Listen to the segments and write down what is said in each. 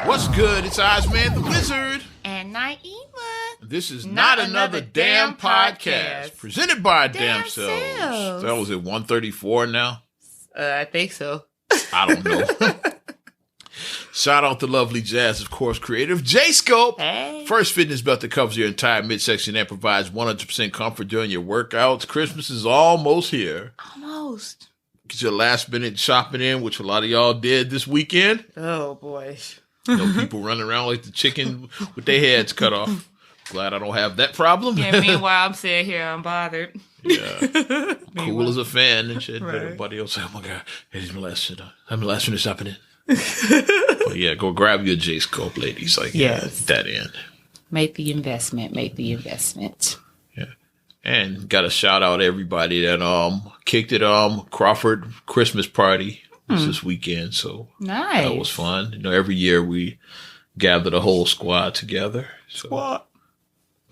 What's good? It's Ozman the Wizard. And Naima. This is Not Another Damn Podcast. Presented by Damn Selves. That was at 134 now? I think so. I don't know. Shout out to lovely Jazz, of course, creative J-Scope. Hey. First fitness belt that covers your entire midsection and provides 100% comfort during your workouts. Christmas is almost here. Almost. Get your last minute shopping in, which a lot of y'all did this weekend. Oh, boy. You know, people running around like the chicken with their heads cut off. Glad I don't have that problem. Yeah, meanwhile, I'm sitting here unbothered. Yeah. Cool as a fan and shit. Right. But everybody else say, oh my God, here's my last shit. I'm the last minute shopping in. But yeah, go grab your J-Scope, ladies. Like, yes. That end. Make the investment. Make the investment. Yeah. And got to shout out everybody that kicked it Crawford Christmas party this weekend. So nice. That was fun. You know, every year we gather the whole squad together. So Squad.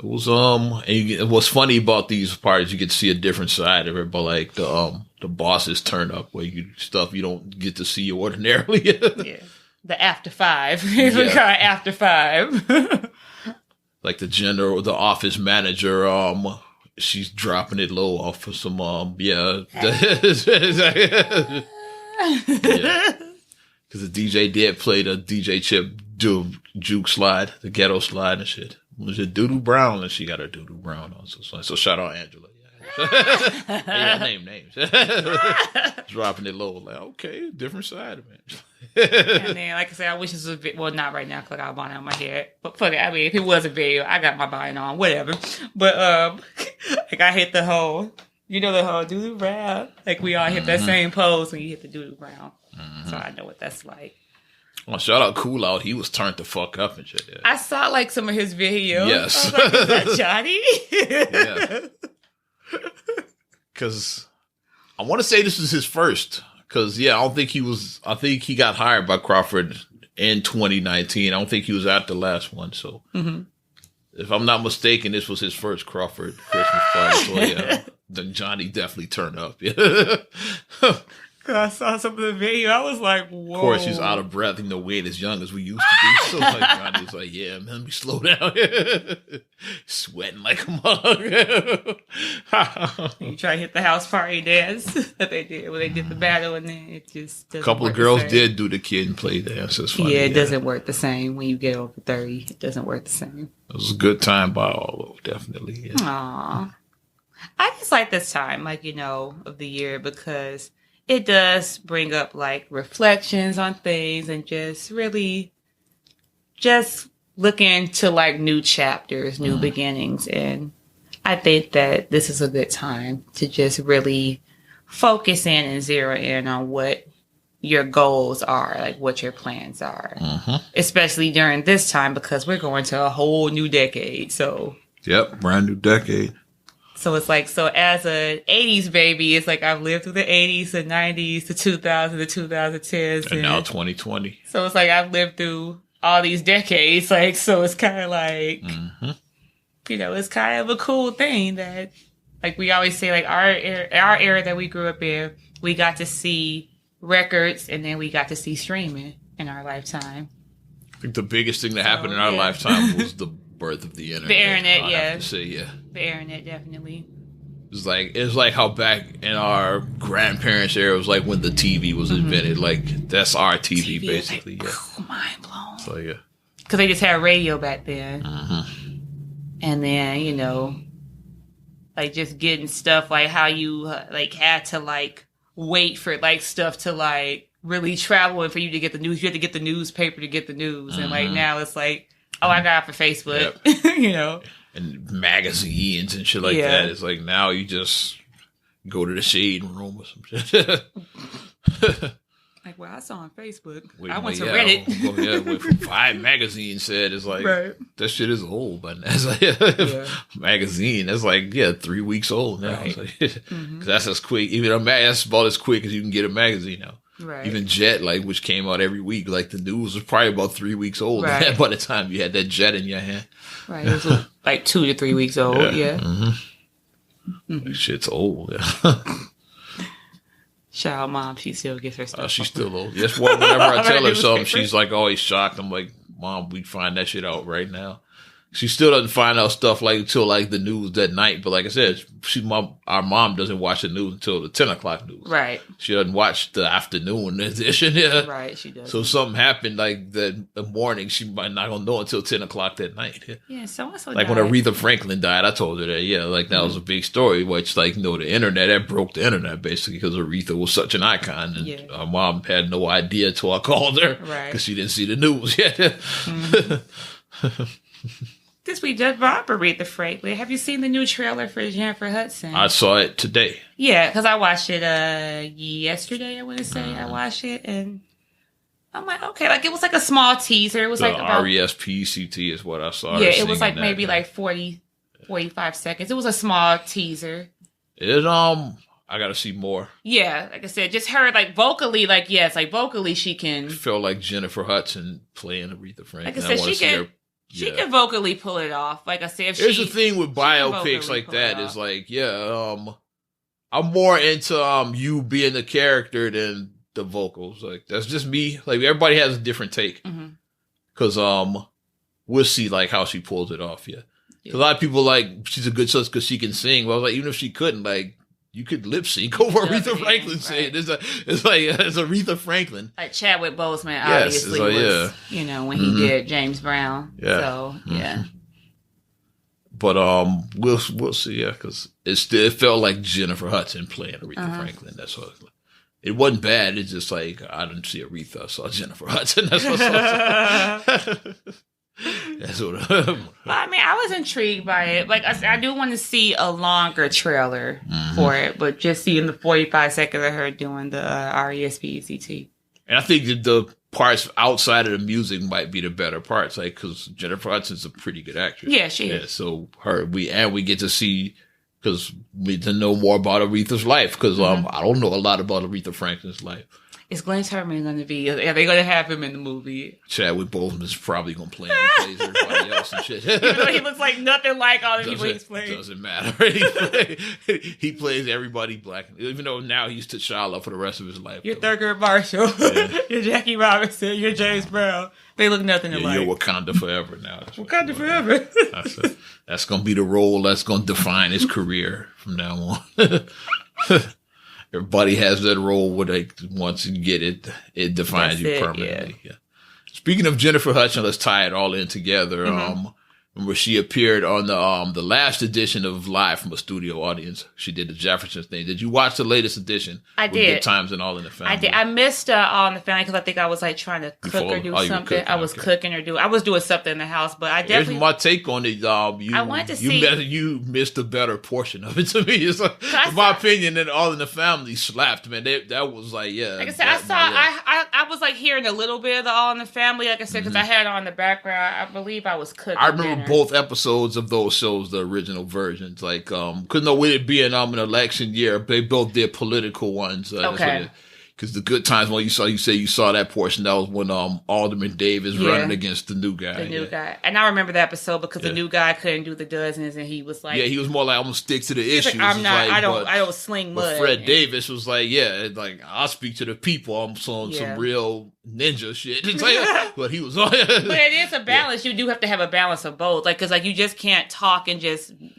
it was and what's funny about these parties, you get to see a different side of it, but like the bosses turn up where you don't get to see ordinarily. Yeah. The after five. We call it after five. Like the office manager, she's dropping it low off of some yeah. Because the DJ did play the DJ Chip juke slide, the ghetto slide and shit. Was it Doodoo Brown? And she got her Doodoo Brown on. So shout out Angela. Yeah, name names. Dropping it low. Like, okay, different side of it. And then, like I said, I wish this was a bit, well, not right now because I got a bonnet on my head. But fuck it. I mean, if it was a video, I got my bonnet on, whatever. But, like I hit the whole, the whole Doodoo Brown. Like we all hit that same pose when you hit the Doodoo Brown. So I know what that's like. Well, shout out Cool Out. He was turned the fuck up and shit. Yeah. I saw like some of his videos. Yes. I was like, is that Johnny? Yeah. Because I want to say this was his first. Because, I think he got hired by Crawford in 2019. I don't think he was at the last one. So if I'm not mistaken, this was his first Crawford Christmas party. So then Johnny definitely turned up. Yeah. I saw some of the video. I was like, whoa. Of course, he's out of breath. We ain't as young as we used to be. So like, Johnny was like, yeah, man, let me slow down. Sweating like a mug. You try to hit the house party dance that they did when they did the battle, and then it just doesn't A couple work of girls the same. did do the kid and play dance. It's funny. Yeah, it doesn't work the same when you get over 30. It doesn't work the same. It was a good time by all, definitely. Yeah. Aww. I just like this time, of the year because it does bring up like reflections on things and just really just looking to like new chapters, new beginnings. And I think that this is a good time to just really focus in and zero in on what your goals are, like what your plans are, especially during this time because we're going to a whole new decade. So, yep, brand new decade. So it's like, as a 80s baby, it's like I've lived through the 80s, the 90s, the 2000s, the 2010s. And now 2020. So it's like I've lived through all these decades. Like, so it's kind of like, it's kind of a cool thing that, like we always say, like our era that we grew up in, we got to see records and then we got to see streaming in our lifetime. I think the biggest thing that happened in our lifetime was the birth of the internet. The internet, I have to say, the internet, definitely. It's like how back in our grandparents' era, it was like when the TV was invented. Like that's our TV basically. Like, mind blown. So because they just had radio back then, and then like just getting stuff like how you like had to like wait for like stuff to like really travel and for you to get the news. You had to get the newspaper to get the news, and like now it's like, oh, I got it for Facebook, and magazines and shit like that. It's like now you just go to the shade room or some shit. Like, well, I saw on Facebook. Wait, I went to Reddit. Five magazine said it's like that shit is old, but that's like magazine. That's like 3 weeks old now. Right. Because that's as quick. Even that's about as quick as you can get a magazine now. Right. Even Jet, like which came out every week, like the news was probably about 3 weeks old by the time you had that Jet in your hand. Right, it was like 2 to 3 weeks old. Yeah. Shit's old. Shout out mom, she still gets her stuff. She's still old. Yes, well, whenever I tell her something, she's like always shocked. I'm like, Mom, we find that shit out right now. She still doesn't find out stuff like until like the news that night. But like I said, our mom doesn't watch the news until the 10 o'clock news. Right. She doesn't watch the afternoon edition. Yeah. Right, she does. So something happened like the morning, she might not gonna know until 10 o'clock that night. Yeah, so-and-so like died. when Aretha Franklin died, I told her that. Yeah, like that was a big story. Which like the internet, that broke the internet basically because Aretha was such an icon, and our mom had no idea until I called her because she didn't see the news yet. This week, just brought up Aretha Franklin. Have you seen the new trailer for Jennifer Hudson? I saw it today. Yeah, because I watched it yesterday, I want to say. I watched it, and I'm like, okay. Like, it was like a small teaser. It was like about... R-E-S-P-E-C-T is what I saw. Yeah, it was like maybe like 40, 45 seconds. It was a small teaser. It is, I gotta see more. Yeah, like I said, just her, like, vocally, like, yes, like, vocally she can... I feel like Jennifer Hudson playing Aretha Franklin. Like I said, she can vocally pull it off. Like I said, here's the thing with biopics like that is like, I'm more into you being the character than the vocals. Like that's just me. Like everybody has a different take. Because we'll see like how she pulls it off. Yeah. A lot of people like she's a good sus because she can sing. Well, I was like, even if she couldn't, like you could lip sync over Aretha Franklin saying it's Aretha Franklin. Like Chadwick Boseman obviously was, you know, when he did James Brown. Yeah. So yeah. But we'll see, yeah, because it felt like Jennifer Hudson playing Aretha Franklin. That's what it wasn't bad. It's just like I didn't see Aretha, I saw Jennifer Hudson. That's what I saw. That's what. I mean, I was intrigued by it. Like I do want to see a longer trailer for it, but just seeing the 45 seconds of her doing the R-E-S-P-E-C-T. And I think that the parts outside of the music might be the better parts, like because Jennifer Hudson's a pretty good actress. Yeah, she is. So we get to see because we get to know more about Aretha's life because I don't know a lot about Aretha Franklin's life. Is Glenn Turman going to be? Are they going to have him in the movie? Chadwick Boseman is probably going to play him. He plays everybody else and shit. Even though he looks like nothing like all the people he's playing. Doesn't matter. He plays everybody black. Even though now he's T'Challa for the rest of his life. You're Thurgood Marshall. You're Jackie Robinson. You're James Brown. They look nothing alike. You're Wakanda forever now. Wakanda forever. That's going to be the role that's going to define his career from now on. Everybody has that role where they, once you get it, it defines you permanently. Yeah. Speaking of Jennifer Hudson, let's tie it all in together. Remember she appeared on the last edition of Live from a Studio Audience. She did the Jeffersons thing. Did you watch the latest edition? I did. Good Times and All in the Family. I did. I missed All in the Family because I think I was like trying to cook or do something. I was cooking or I was doing something in the house, but I definitely. Here's my take on it. I wanted to see. You missed a better portion of it to me. It's like, in my opinion, that All in the Family slapped, man. That was like, yeah. Like I said, I was like hearing a little bit of the All in the Family, like I said, because I had it on the background. I believe I was cooking. I remember both episodes of those shows, the original versions. Like, because with it being an election year, they both did political ones. Okay. Because the Good Times one you saw that portion, that was when Alderman Davis running against the new guy. The new guy. And I remember the episode because the new guy couldn't do the dozens and he was like... Yeah, he was more like, I'm going to stick to the issues. Like, I don't sling mud. But Fred Davis was like, I'll speak to the people. I'm on some real ninja shit. But he was... But it is a balance. You do have to have a balance of both. Like, because you just can't talk and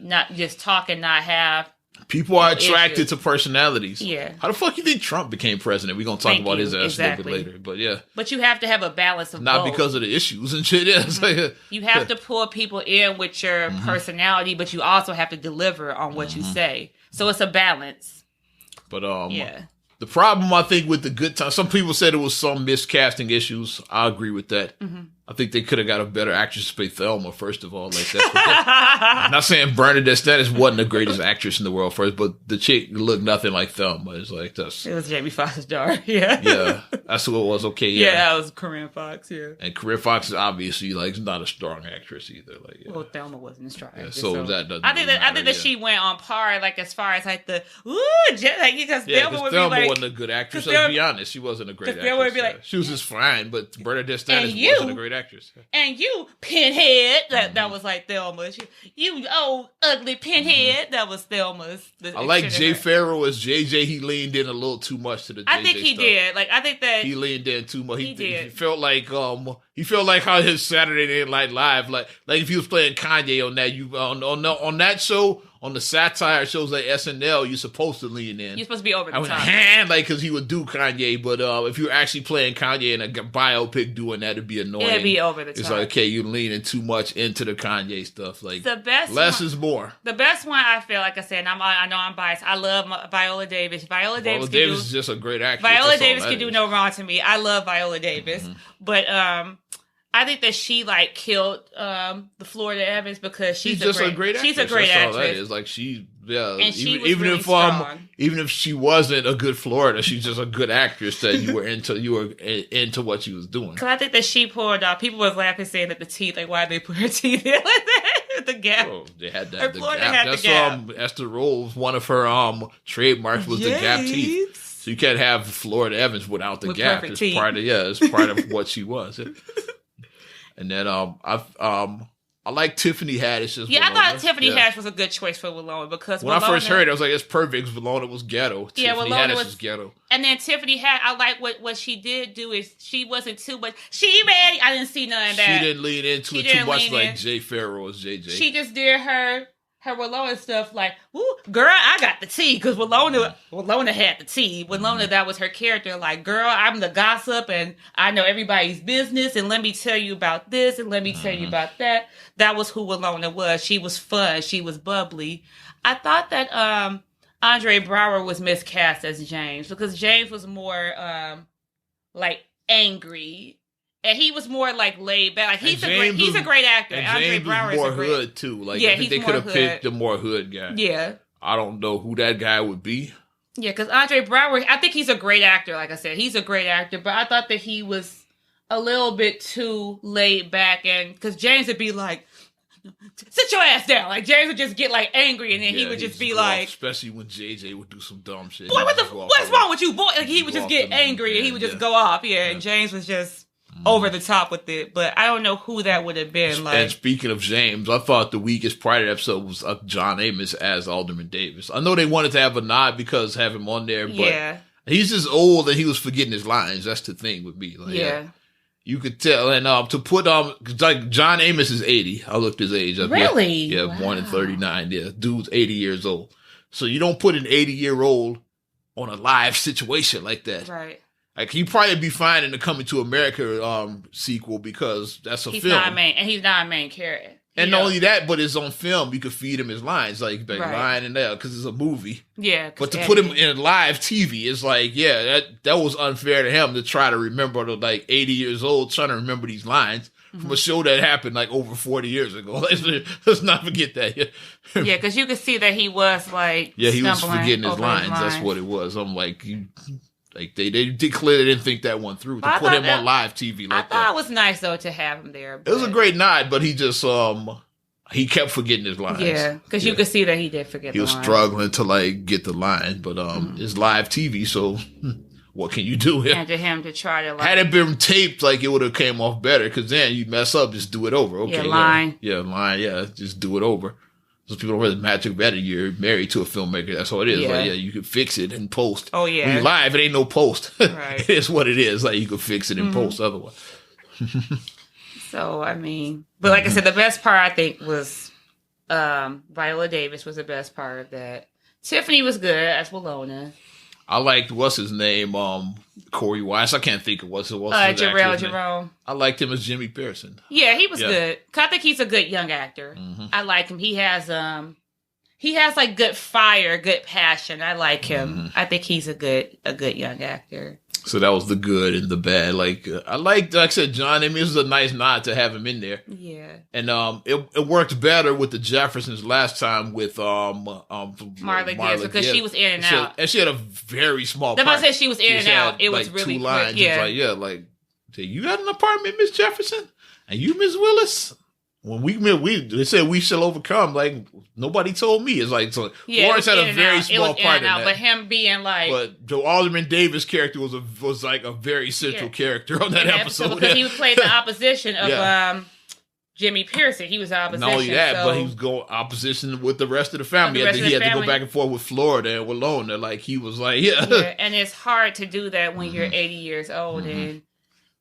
not have... People are attracted to personalities. Yeah. How the fuck you think Trump became president? We're going to talk about his ass a little bit later. But yeah. But you have to have a balance of Not both. because of the issues and shit. Yeah. You have to pull people in with your personality, but you also have to deliver on what you say. So it's a balance. But the problem, I think, with the Good Times, some people said it was some miscasting issues. I agree with that. I think they could have got a better actress to play Thelma, first of all. Like I'm not saying Bernadette Stennis wasn't the greatest actress in the world first, but the chick looked nothing like Thelma. It's like that's. It was Jamie Foxx's daughter. Yeah. Yeah, that's who it was. Okay. Yeah, that was Corinne Fox. Yeah. And Corinne Fox is obviously not a strong actress either. Like, well, Thelma wasn't a strong actress. So that doesn't. I think that she went on par, like as far as like the because Thelma would be like. Wasn't a good actress. Let's be honest, she wasn't a great actress. Would be like, she was just fine, but Bernadette Stennis wasn't a great actress. actress. And you, Pinhead, that was like Thelma. You old ugly Pinhead, that was Thelma's. I like Jay Farrell as JJ. He leaned in a little too much to the JJ I think he stuff. did. Like, I think that he leaned in too much. He did. He felt like how his Saturday Night Live, like if he was playing Kanye on that, you on that show, on the satire shows like SNL, you're supposed to lean in. You're supposed to be over the top. Like, because he would do Kanye, but if you're actually playing Kanye in a biopic doing that, it'd be annoying. It'd be over the top. It's like, okay, you're leaning too much into the Kanye stuff. Like, the best less is more. The best one, I feel, like I said, and I know I'm biased. I love Viola Davis. Viola Davis is just a great actress. Viola Davis can do no wrong to me. I love Viola Davis, but I think that she like killed the Florida Evans because she's a great actress. She's a great actress. All that is. Like, and she was really strong. Even if she wasn't a good Florida, she's just a good actress that you were into what she was doing. Because I think that she pulled off. People was laughing saying that the teeth, like, why did they put her teeth in like that? The gap. Oh, they had that. Her Florida had the gap. Esther Rolls, one of her trademarks was the gap teeth. So you can't have Florida Evans without the gap. It's part of what she was. And then I like Tiffany Haddish as Winona. I thought Tiffany Haddish was a good choice for Winona because when I first heard it, I was like, it's perfect because Winona was ghetto. Tiffany Haddish was ghetto. And then Tiffany I like what she did do is she wasn't too much. She ready. I didn't see none of that. She didn't lean into it too much like Jay Farrell as JJ. She just did her Winona stuff like, woo, girl, I got the tea because Winona had the tea. Winona, that was her character. Like, girl, I'm the gossip and I know everybody's business and let me tell you about this and let me tell you about that. That was who Winona was. She was fun. She was bubbly. I thought that Andre Brower was miscast as James because James was more like angry. And he was more like laid back. Like he's a great actor. And Andre James Brower was more is a great hood too. Like, I think they could have picked the more hood guy. Yeah. I don't know who that guy would be. Yeah, because Andre Brower, I think he's a great actor. Like I said, he's a great actor. But I thought that he was a little bit too laid back, and because James would be like, "Sit your ass down!" Like James would just get like angry, and then he would just be like, especially when JJ would do some dumb shit. Boy, what's wrong with you, boy? Like he would just get angry, and he would just go off. Yeah, and James was just over the top with it, but I don't know who that would have been. Like, and speaking of James, I thought the weakest part of the episode was John Amos as Alderman Davis. I know they wanted to have a nod because have him on there, but he's just old and he was forgetting his lines. That's the thing with me. Like, you could tell. And to put like John Amos is 80. I looked his age up. Really? Yeah, wow. Born in 39. Yeah, dude's 80 years old. So you don't put an 80-year-old on a live situation like that, right? Like, he'd probably be fine in the Coming to America sequel because that's a film. And he's not a main character. And not only that, but it's on film. You could feed him his lines, like line and that, because it's a movie. Yeah. But to put him in live TV, it's like, that was unfair to him to try to remember, like 80 years old, trying to remember these lines from a show that happened like over 40 years ago. Let's not forget that. Yeah, because you could see that he was like, he was forgetting his lines. That's what it was. I'm like, like they clearly didn't think that one through to put him on live TV like that. I thought it was nice though to have him there. It was a great nod, but he just he kept forgetting his lines. Yeah, because you could see that he did forget. He was struggling to like get the line, but it's live TV, so what can you do? And to him to try to had it been taped, like it would have came off better. Because then you mess up, just do it over. Okay, line, just do it over. So people don't really magic better. You're married to a filmmaker. That's all it is. Yeah. Like, you can fix it in post. Oh, yeah. When you're live, it ain't no post. Right. It is what it is. Like, you can fix it in post otherwise. So, I mean, but like I said, the best part, I think, was Viola Davis was the best part of that. Tiffany was good as Winona. I liked, what's his name? Corey Weiss. I can't think of what's his Jarrell Jerome. I liked him as Jimmy Pearson. Yeah, he was good. I think he's a good young actor. I like him. He has like good fire, good passion. I like him. I think he's a good young actor. So that was the good and the bad. Like like I said, John. I mean, it was a nice nod to have him in there. Yeah. And it worked better with the Jeffersons last time with Marla Gibbs because she was in and out. And she had a very small part. I said she was in and out. It was really 2 lines. Quick. Yeah. It's like, you got an apartment, Miss Jefferson, and you, Miss Willis. when they said we shall overcome, like nobody told me. It's like, so Florence had a very small part in that. But him being like, but Joe Alderman Davis' character was like a very central character on that episode because he played the opposition of Jimmy Pearson. He was opposition. Not only that, but he was going opposition with the rest of the family. He had to go back and forth with Florida and with Lona. Like he was like, and it's hard to do that when you're 80 years old, and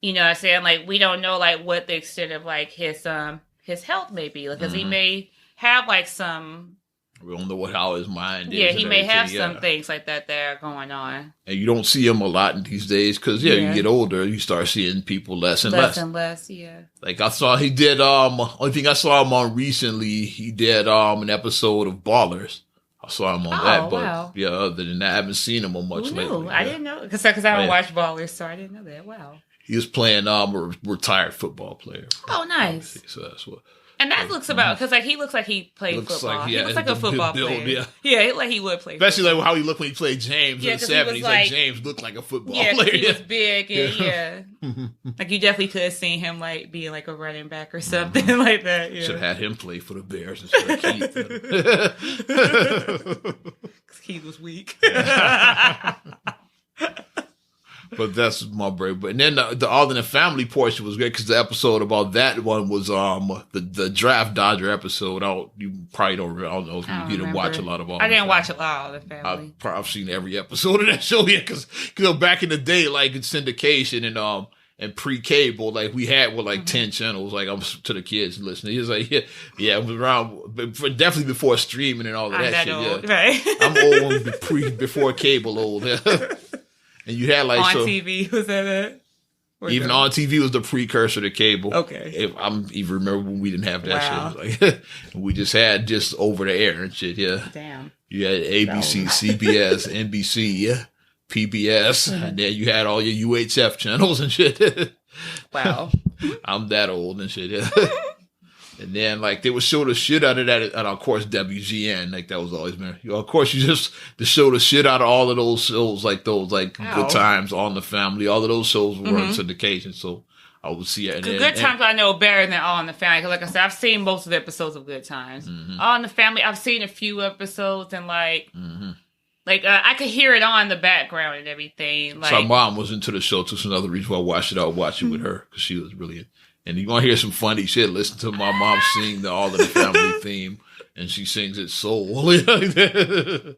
you know what I'm saying, like we don't know like what the extent of like his health may be, because he may have like some. We don't know how his mind is. Yeah, he may have some things like that are going on. And you don't see him a lot in these days because, you get older, you start seeing people less and less. Less and less, yeah. Like I saw he did, only thing I saw him on recently, he did an episode of Ballers. I saw him on that, but other than that, I haven't seen him on much lately. I didn't know, because I don't watch Ballers, so I didn't know that. Wow. He was playing a retired football player. Oh, nice. So that's what. And that looks about, because like he looks like he played football. He looks like a football player. Yeah, like he would play. Especially like how he looked when he played James in the 70s. Like James looked like a football player. He was big and like you definitely could have seen him like being like a running back or something like that. Yeah. Should have had him play for the Bears instead of Keith. Because Keith was weak. But that's my break. But then the Alden family portion was great because the episode about that one was the Draft Dodger episode. You probably don't. I don't know if you didn't watch a lot of Alden. I didn't watch a lot of the family. I've seen every episode of that show. Yeah, because back in the day, like in syndication and pre-cable, like we had 10 channels. Like I'm to the kids listening. He was like, yeah, it was around, but definitely before streaming and all of that shit. Old, yeah, right? I'm old before cable old. And you had like on TV, was that it? Even on TV was the precursor to cable. Okay. I'm even remember when we didn't have that shit. Like, we just had over the air and shit. Yeah. Damn. You had ABC, CBS, NBC, PBS, and then you had all your UHF channels and shit. Wow. I'm that old and shit. Yeah. And then, like, they would show the shit out of that, and of course, WGN, like, that was always been, of course, you just, to show the shit out of all of those shows, like, Good Times, All in the Family, all of those shows were in syndication, so I would see it. Good Times I know better than All in the Family, because, like I said, I've seen most of the episodes of Good Times. All in the Family, I've seen a few episodes, and, like, I could hear it on in the background and everything. Like, so my mom was into the show, too, so another reason why I watched it, I would watch it with her, because she was really... And you're going to hear some funny shit. Listen to my mom sing the All in the Family theme. And she sings it soul. You're going to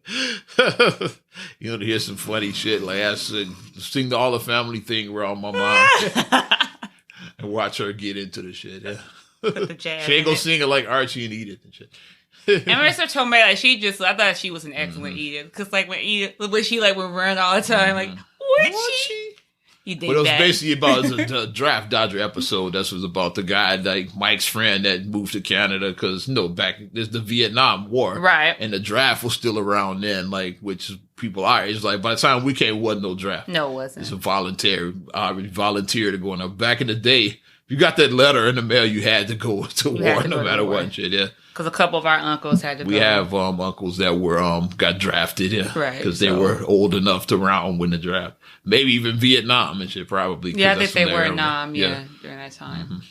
hear some funny shit. Like I said, sing the All in the Family thing around my mom. And watch her get into the shit. Yeah. Put the jazz she ain't going to sing it like Archie and Edith and shit. And Marissa told me, like, I thought she was an excellent Edith. Because, like, when she, like, would run all the time, like, what she? But it was basically about the Draft Dodger episode. That was about the guy, like Mike's friend that moved to Canada because, there's the Vietnam War. Right. And the draft was still around then, like, which people are. It's like, by the time we came, it wasn't no draft. No, it wasn't. It's a volunteer to go in. Back in the day, if you got that letter in the mail, you had to go to war no matter what and shit, yeah. Because a couple of our uncles had to go. We have uncles that were got drafted, yeah. Right. Because they were old enough to win the draft.Maybe even Vietnam and shit, probably. Yeah, I think they were in Nam, during that time.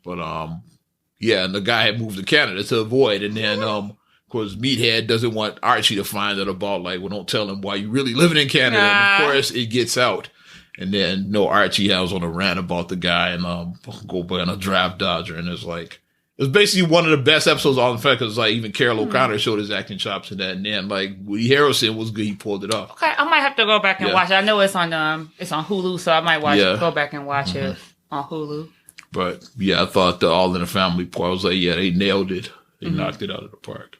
But, and the guy had moved to Canada to avoid. And then, of course, Meathead doesn't want Archie to find out about, like, well, don't tell him why you really living in Canada. And, of course, it gets out. And then, Archie has on a rant about the guy and go by on a Draft Dodger. And it's like... It was basically one of the best episodes on the fact because like even Carol O'Connor showed his acting chops in that, and then like Woody Harrelson was good. He pulled it off. Okay, I might have to go back and watch it. I know it's on Hulu, so I might go back and watch it on Hulu. But yeah, I thought the All in the Family part, I was like, yeah, they nailed it. They knocked it out of the park.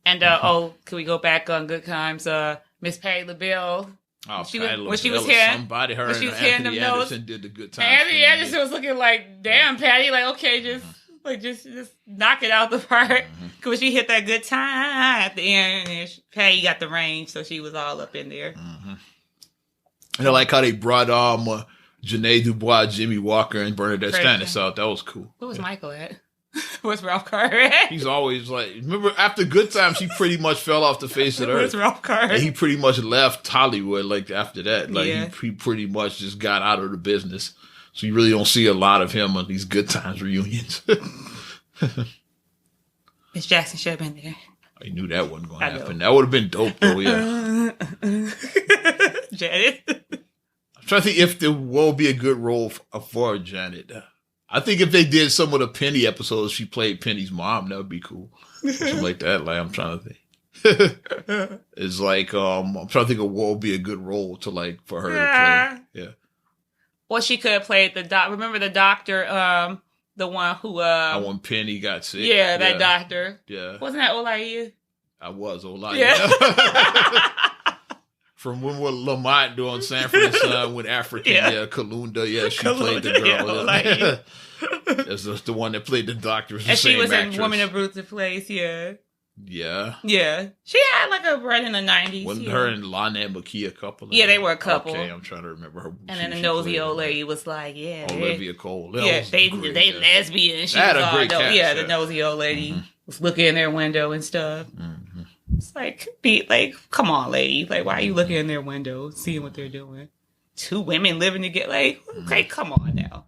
And can we go back on Good Times? Miss Patti LaBelle. Oh, when she was here, somebody her and Anthony Anderson did the Good Times. Anthony Anderson was looking like, damn, Patty, like okay, just knock it out the park. Because she hit that good time at the end, and Patty got the range, so she was all up in there. And I like how they brought Janae Dubois, Jimmy Walker, and Bernadette Stannis out. That was cool. Where was Michael at? Where's Ralph Carter at? He's always like, remember after Good Times, he pretty much fell off the face of the earth. Where's Ralph Carter? And he pretty much left Hollywood like after that. Like he pretty much just got out of the business. So you really don't see a lot of him on these Good Times reunions. Miss Jackson should have been there. I knew that wasn't going to happen. That would have been dope, though, yeah. Janet. I'm trying to think if there will be a good role for Janet. I think if they did some of the Penny episodes, she played Penny's mom, that would be cool. Something like that. Like, I'm trying to think. It's like, I'm trying to think of what would be a good role to, like, for her to play. Yeah. Or she could have played the remember the doctor, the one who when Penny got sick. Yeah, that doctor. Yeah. Wasn't that Olaya? I was Olaya. Yeah. From when was Lamont doing Sanford and Son with African, Kalunda, she played the girl. That's the one that played the doctor. And she was in Woman of Brutal Place, Yeah. She had like a run in the 90s. Wasn't her and Lana and Makia a couple? Yeah, they were a couple. Okay, I'm trying to remember her. And then the nosy old lady was like, Olivia Cole. They lesbian. She had was a great cast, the nosy old lady was looking in their window and stuff. It's like, come on, lady. Like, why are you looking in their window, seeing what they're doing? Two women living together. Like, okay, come on now.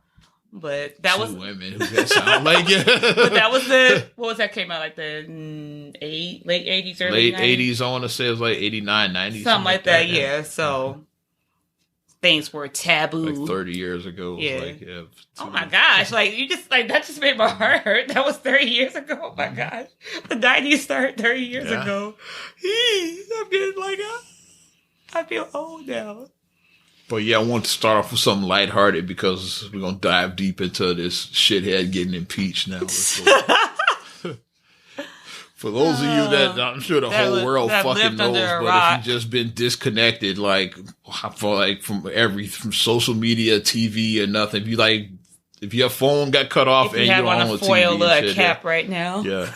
But that was women who that sound like it. But that was what was that came out like the late 80s, early late 80s. I want to say it was like 89, 90. Something like that. Yeah. So things were taboo. Like 30 years ago. Yeah. Oh my gosh! Like you just that just made my heart hurt. That was 30 years ago. Oh my gosh! The 90s started 30 years ago. I'm getting I feel old now. But yeah, I want to start off with something lighthearted because we're going to dive deep into this shithead getting impeached now. For those of you that I'm sure the whole world fucking knows, but if you've just been disconnected, from social media, TV, and nothing, if your phone got cut off and you're on a foil TV cap right now. Yeah.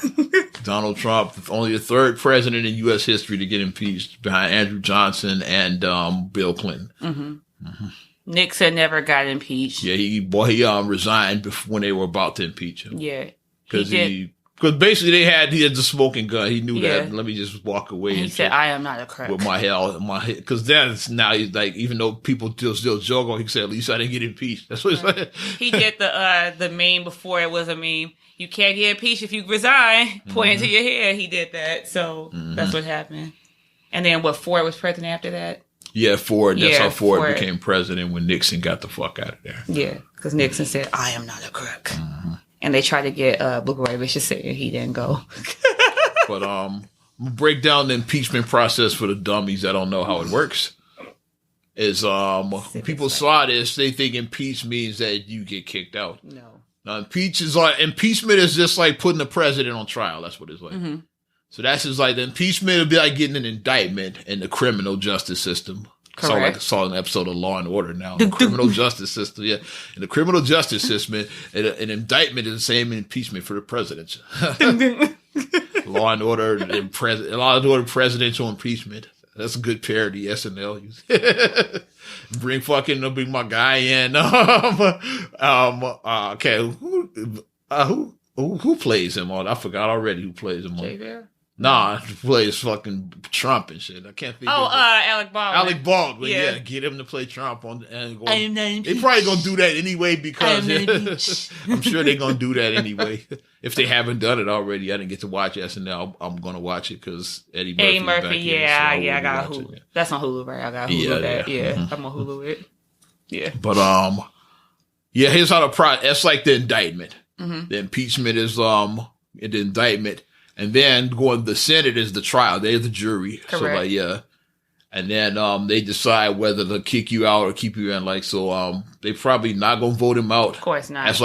Donald Trump, only the third president in U.S. history to get impeached behind Andrew Johnson and Bill Clinton. Nixon never got impeached. Yeah, he resigned when they were about to impeach him. Yeah. Because basically he had the smoking gun. He knew that. Let me just walk away. And he said, "I am not a crook." With my head, because that's now he's like, even though people still joke on, he said, "At least I didn't get impeached." That's what he said. He did the meme before it was a meme. You can't get impeached if you resign. Pointing to your head. He did that. So that's what happened. And then Ford was president after that? Yeah, Ford. That's how Ford became president when Nixon got the fuck out of there. Yeah, because Nixon said, "I am not a crook." And they tried to get Blue Roy Vicious saying he didn't go. But I'm gonna break down the impeachment process for the dummies that don't know how it works. Is people saw this, they think impeach means that you get kicked out. No. Now impeachment is just like putting the president on trial. That's what it's like. So that's just like the impeachment would be like getting an indictment in the criminal justice system. Correct. I saw an episode of Law and Order now. The criminal justice system, In the criminal justice system, an indictment is the same impeachment for the president. Law and Order and Law and Order presidential impeachment. That's a good parody. SNL. Bring my guy in. Okay. Who plays him on? I forgot already who plays him on. J-Bear? Nah, he plays fucking Trump and shit. I can't think of it. Alec Baldwin. Alec Baldwin, get him to play Trump on and go. They probably gonna do that anyway because I'm sure they're gonna do that anyway. If they haven't done it already, I didn't get to watch SNL. I'm gonna watch it because Eddie Murphy. I got Hulu. That's on Hulu, right? I got Hulu. I'm on Hulu it. Yeah. But here's how the process. That's like the indictment. The impeachment is the indictment. And then the Senate is the trial. They're the jury. Correct. So and then they decide whether to kick you out or keep you in. They probably not gonna vote him out. Of course not. That's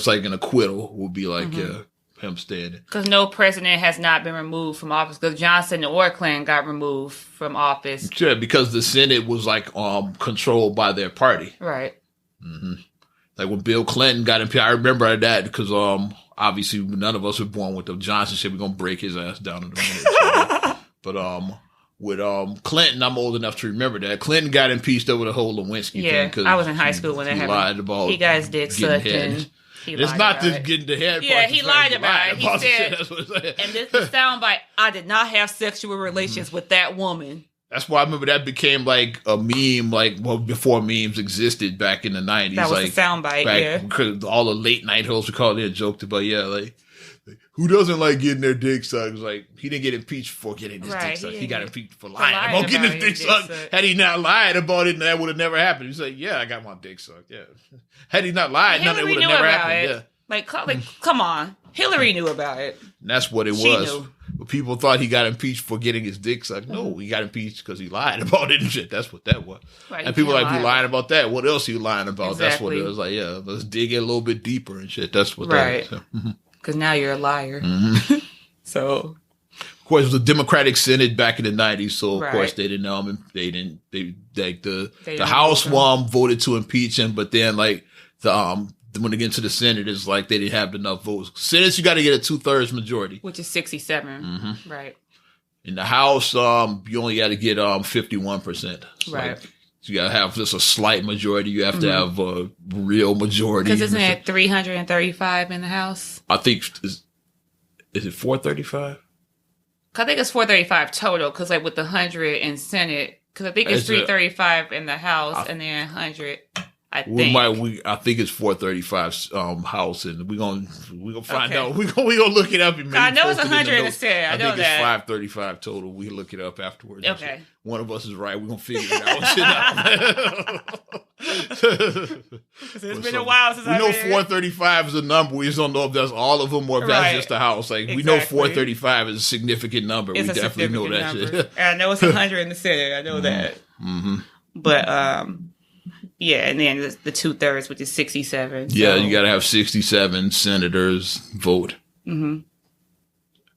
like an acquittal would be like him standing. Because no president has not been removed from office. Because Johnson or Clinton got removed from office. Sure, because the Senate was controlled by their party. Right. Like when Bill Clinton got impeached, I remember that because obviously none of us were born with the Johnson shit. We're gonna break his ass down in a minute. But with Clinton, I'm old enough to remember that Clinton got impeached over the whole Lewinsky thing. Yeah, I was in high school when that happened. Lied about he got his dick sucked and it's not just getting the head. Yeah, he lied about it. He said, and this is the soundbite. I did not have sexual relations with that woman. That's why I remember that became like a meme, before memes existed back in the 90s. That was a soundbite, Because all the late night hosts would call it a joke, but Who doesn't like getting their dick sucked? Like, he didn't get impeached for getting his Right, dick sucked. He got impeached for lying lying about getting his about dick his sucked. dick sucked. Had he not lied about it, that would have never happened. He's like, yeah, I got my dick sucked. Yeah. Had he not lied, none of it Hillary would have knew never about happened. it. Yeah. Like, come on. Hillary knew about it. And that's what it She was. knew. But people thought he got impeached for getting his dick sucked. No, he got impeached because he lied about it and shit. That's what that was. Right, and you people can't like, you lie lying about that. What else you lying about? That's what Exactly. it was. Like, yeah, let's dig in a little bit deeper and shit. That's what Right. that is. Because now you're a liar. Mm-hmm. So, Of course, it was a Democratic Senate back in the 90s, so of Right. course they didn't know him. They like the didn't House vote him. voted to impeach him, but then like when they get to the Senate, it's like they didn't have enough votes. Senate, you got to get a 2/3 majority. which is 67. Mm-hmm. Right. In the House, you only got to get 51%. Right. You got to have just a slight majority. You have to have a real majority. Because isn't it 335 in the House? I think is it 435? I think it's 435 total. Because like with the 100 in Senate, because I think it's Is it- 335 in the House and then 100. I think. I think it's 435 House, and we're gonna find Okay. out. We're gonna look it up. And I know it's post it 100 in the notes. Senate. I know think that. it's 535 total. We can look it up afterwards. Okay. One of us is right. We're gonna figure it out. It's been a while since we I've know been- 435 is a number. We just don't know if that's all of them or if that's Right. just the House. Like we know Exactly. 435 is a significant number. It's we a definitely know significant that number. shit. And I know it's 100 in the Senate. I know that. Mm-hmm. But yeah, and then the 2/3, which is 67. Yeah, so, you got to have 67 senators vote.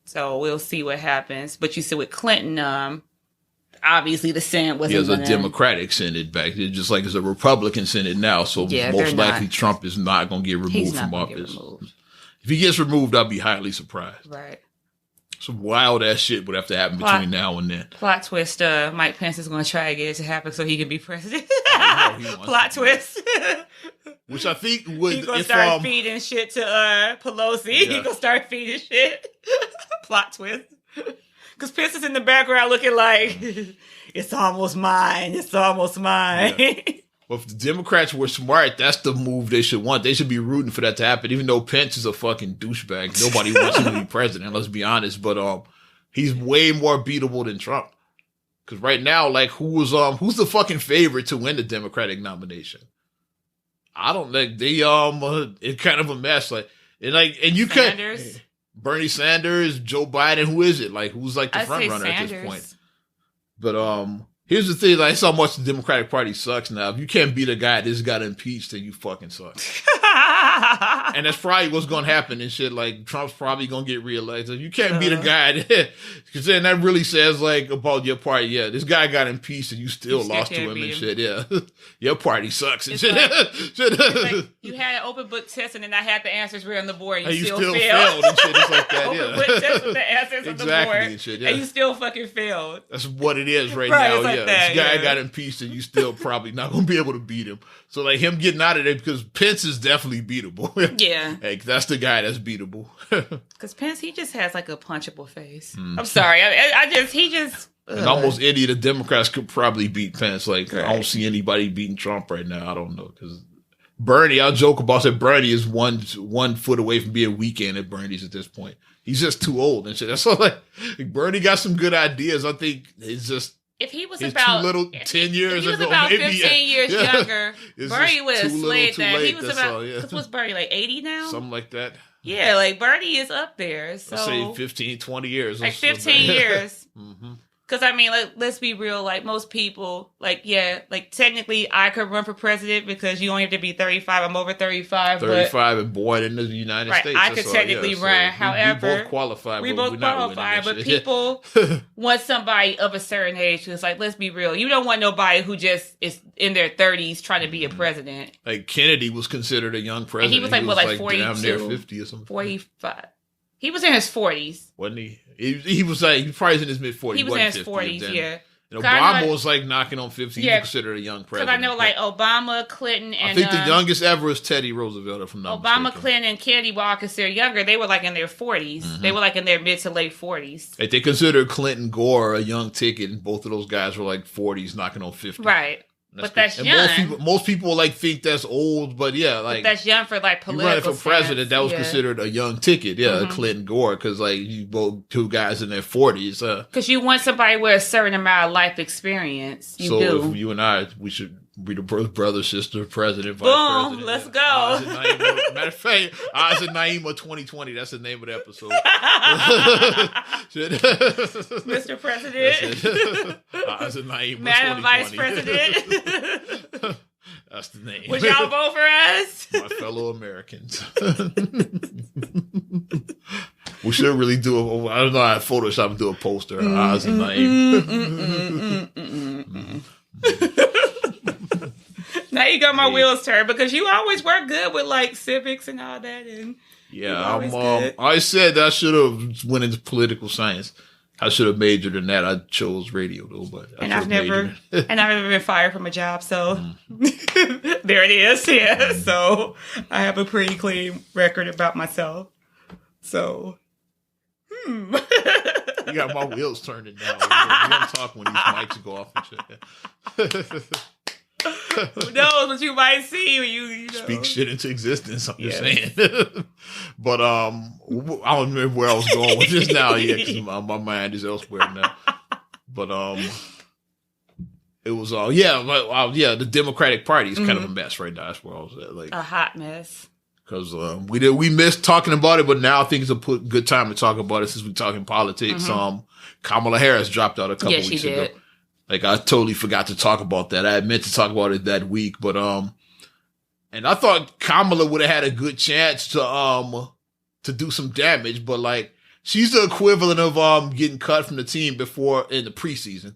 So we'll see what happens. But you see with Clinton, obviously the Senate wasn't. He has a gonna- Democratic Senate back there, just like it's a Republican Senate now. So Yeah, most they're likely not. Trump is not going to get He's removed not from gonna get office. removed. If he gets removed, I'll be highly surprised. Right. Some wild ass shit would have to happen Plot- between now and then. Plot twist, Mike Pence is going to try to get it to happen so he can be president. know he wants Plot to do twist. Which I think would, He's going to if start feeding shit to Pelosi. Yeah. He's going to start feeding shit. Plot twist. Because Pence is in the background looking like, it's almost mine. It's almost mine. well, if the Democrats were smart, that's the move they should want. They should be rooting for that to happen. Even though Pence is a fucking douchebag, nobody wants him to be president. Let's be honest. But he's way more beatable than Trump. Because right now, like, who's the fucking favorite to win the Democratic nomination? I don't think they it's kind of a mess. Like, and you could Sanders? Bernie Sanders, Joe Biden. Who is it? Like, who's like the I'd front say runner at this Sanders. point? But here's the thing: like, that's how much the Democratic Party sucks now. If you can't beat a guy that just got impeached, then you fucking suck. And that's probably what's going to happen and shit. Like, Trump's probably going to get reelected. You can't beat a guy because then that really says, like, about your party. Yeah, this guy got impeached and you still still lost to can't him beat and him. shit. Yeah. Your party sucks and It's shit. like, like, you had an open book test and then I had the answers right on the board and And you, you still still failed. failed and shit. It's like that, Open yeah. book test with the answers on the Exactly board and shit, yeah. and you still fucking failed. That's what it is right, Right, now. it's like Yeah, that, this guy yeah. got impeached, and you still probably not gonna be able to beat him. So like him getting out of there because Pence is definitely beatable. Yeah. Like that's the guy that's beatable. Because Pence, he just has like a punchable face. I'm sorry. He just. And almost any of the Democrats could probably beat Pence. Like I Right. don't see anybody beating Trump right now. I don't know because Bernie. I'll joke about that. Bernie is one foot away from being weekend at Bernie's at this point. He's just too old and shit. That's all. Like Bernie got some good ideas. I think it's just. If he was It's about too little 10 years if he was ago, about maybe, 15 years yeah. younger, It's Bernie just would have too little, slayed too that. late, He was that's about. all, yeah. What's Bernie like 80 now? Something like that. Yeah, like Bernie is up there. So Let's say 15, 20 years. like 15 years. Mm-hmm. Because I mean, let's be real. Like most people, like technically, I could run for president because you only have to be 35. I'm over 35. 35 and born in the United Right, States. I that's could all, technically run. we However, both qualify. we but both we're not winning qualify, that but shit. people want somebody of a certain age who's like, let's be real. You don't want nobody who just is in their 30s trying to be a president. Like Kennedy was considered a young president. he was like, what, like damn near 42? 50 or something. 45. He was in his 40s. Wasn't he? He was like, he probably was in his mid 40s. He was in his 40s, yeah. And 'Cause I know Obama was like knocking on 50. He Yeah, was considered a young Because president. I know like Obama, Clinton, and I think the youngest ever is Teddy Roosevelt, if I'm not Obama, mistaken. Clinton, and Kennedy were all considered younger. They were like in their 40s. Mm-hmm. They were like in their mid to late 40s. Like they considered Clinton Gore a young ticket, and both of those guys were like 40s, knocking on 50. Right. But that's and young. Most people like think that's old, but yeah, like but that's young for like political. You running for president, that was yeah. considered a young ticket. Yeah, Clinton Gore, because like you both two guys in their 40s. Because you want somebody with a certain amount of life experience. You do. If you and I, we should be the brother, sister, president, vice Boom, president. let's go. Matter of fact, Oz and Naima 2020. That's the name of the episode. Mr. President. Oz and Naima Madam 2020. Vice President. That's the name. Would y'all vote for us? My fellow Americans. We should really do a, I don't know how to Photoshop and do a poster. Oz and Naima. Now you got my wheels turned because you always work good with like civics and all that. And yeah, I said that I should have went into political science. I should have majored in that. I chose radio though, but I've never been fired from a job, so there it is. Yeah, so I have a pretty clean record about myself. So, You got my wheels turning now. You don't talk when these mics go off and shit. Who knows what you might see when you know. Speak shit into existence. I'm just saying. But I don't remember where I was going with this now. Yeah, because my mind is elsewhere now. But it was the Democratic Party is kind of a mess right now. That's where I was at. Like a hot mess. Because we missed talking about it, but now I think it's a good time to talk about it since we're talking politics. Kamala Harris dropped out a couple weeks ago. Like I totally forgot to talk about that. I had meant to talk about it that week, but and I thought Kamala would have had a good chance to do some damage, but like she's the equivalent of getting cut from the team before in the preseason.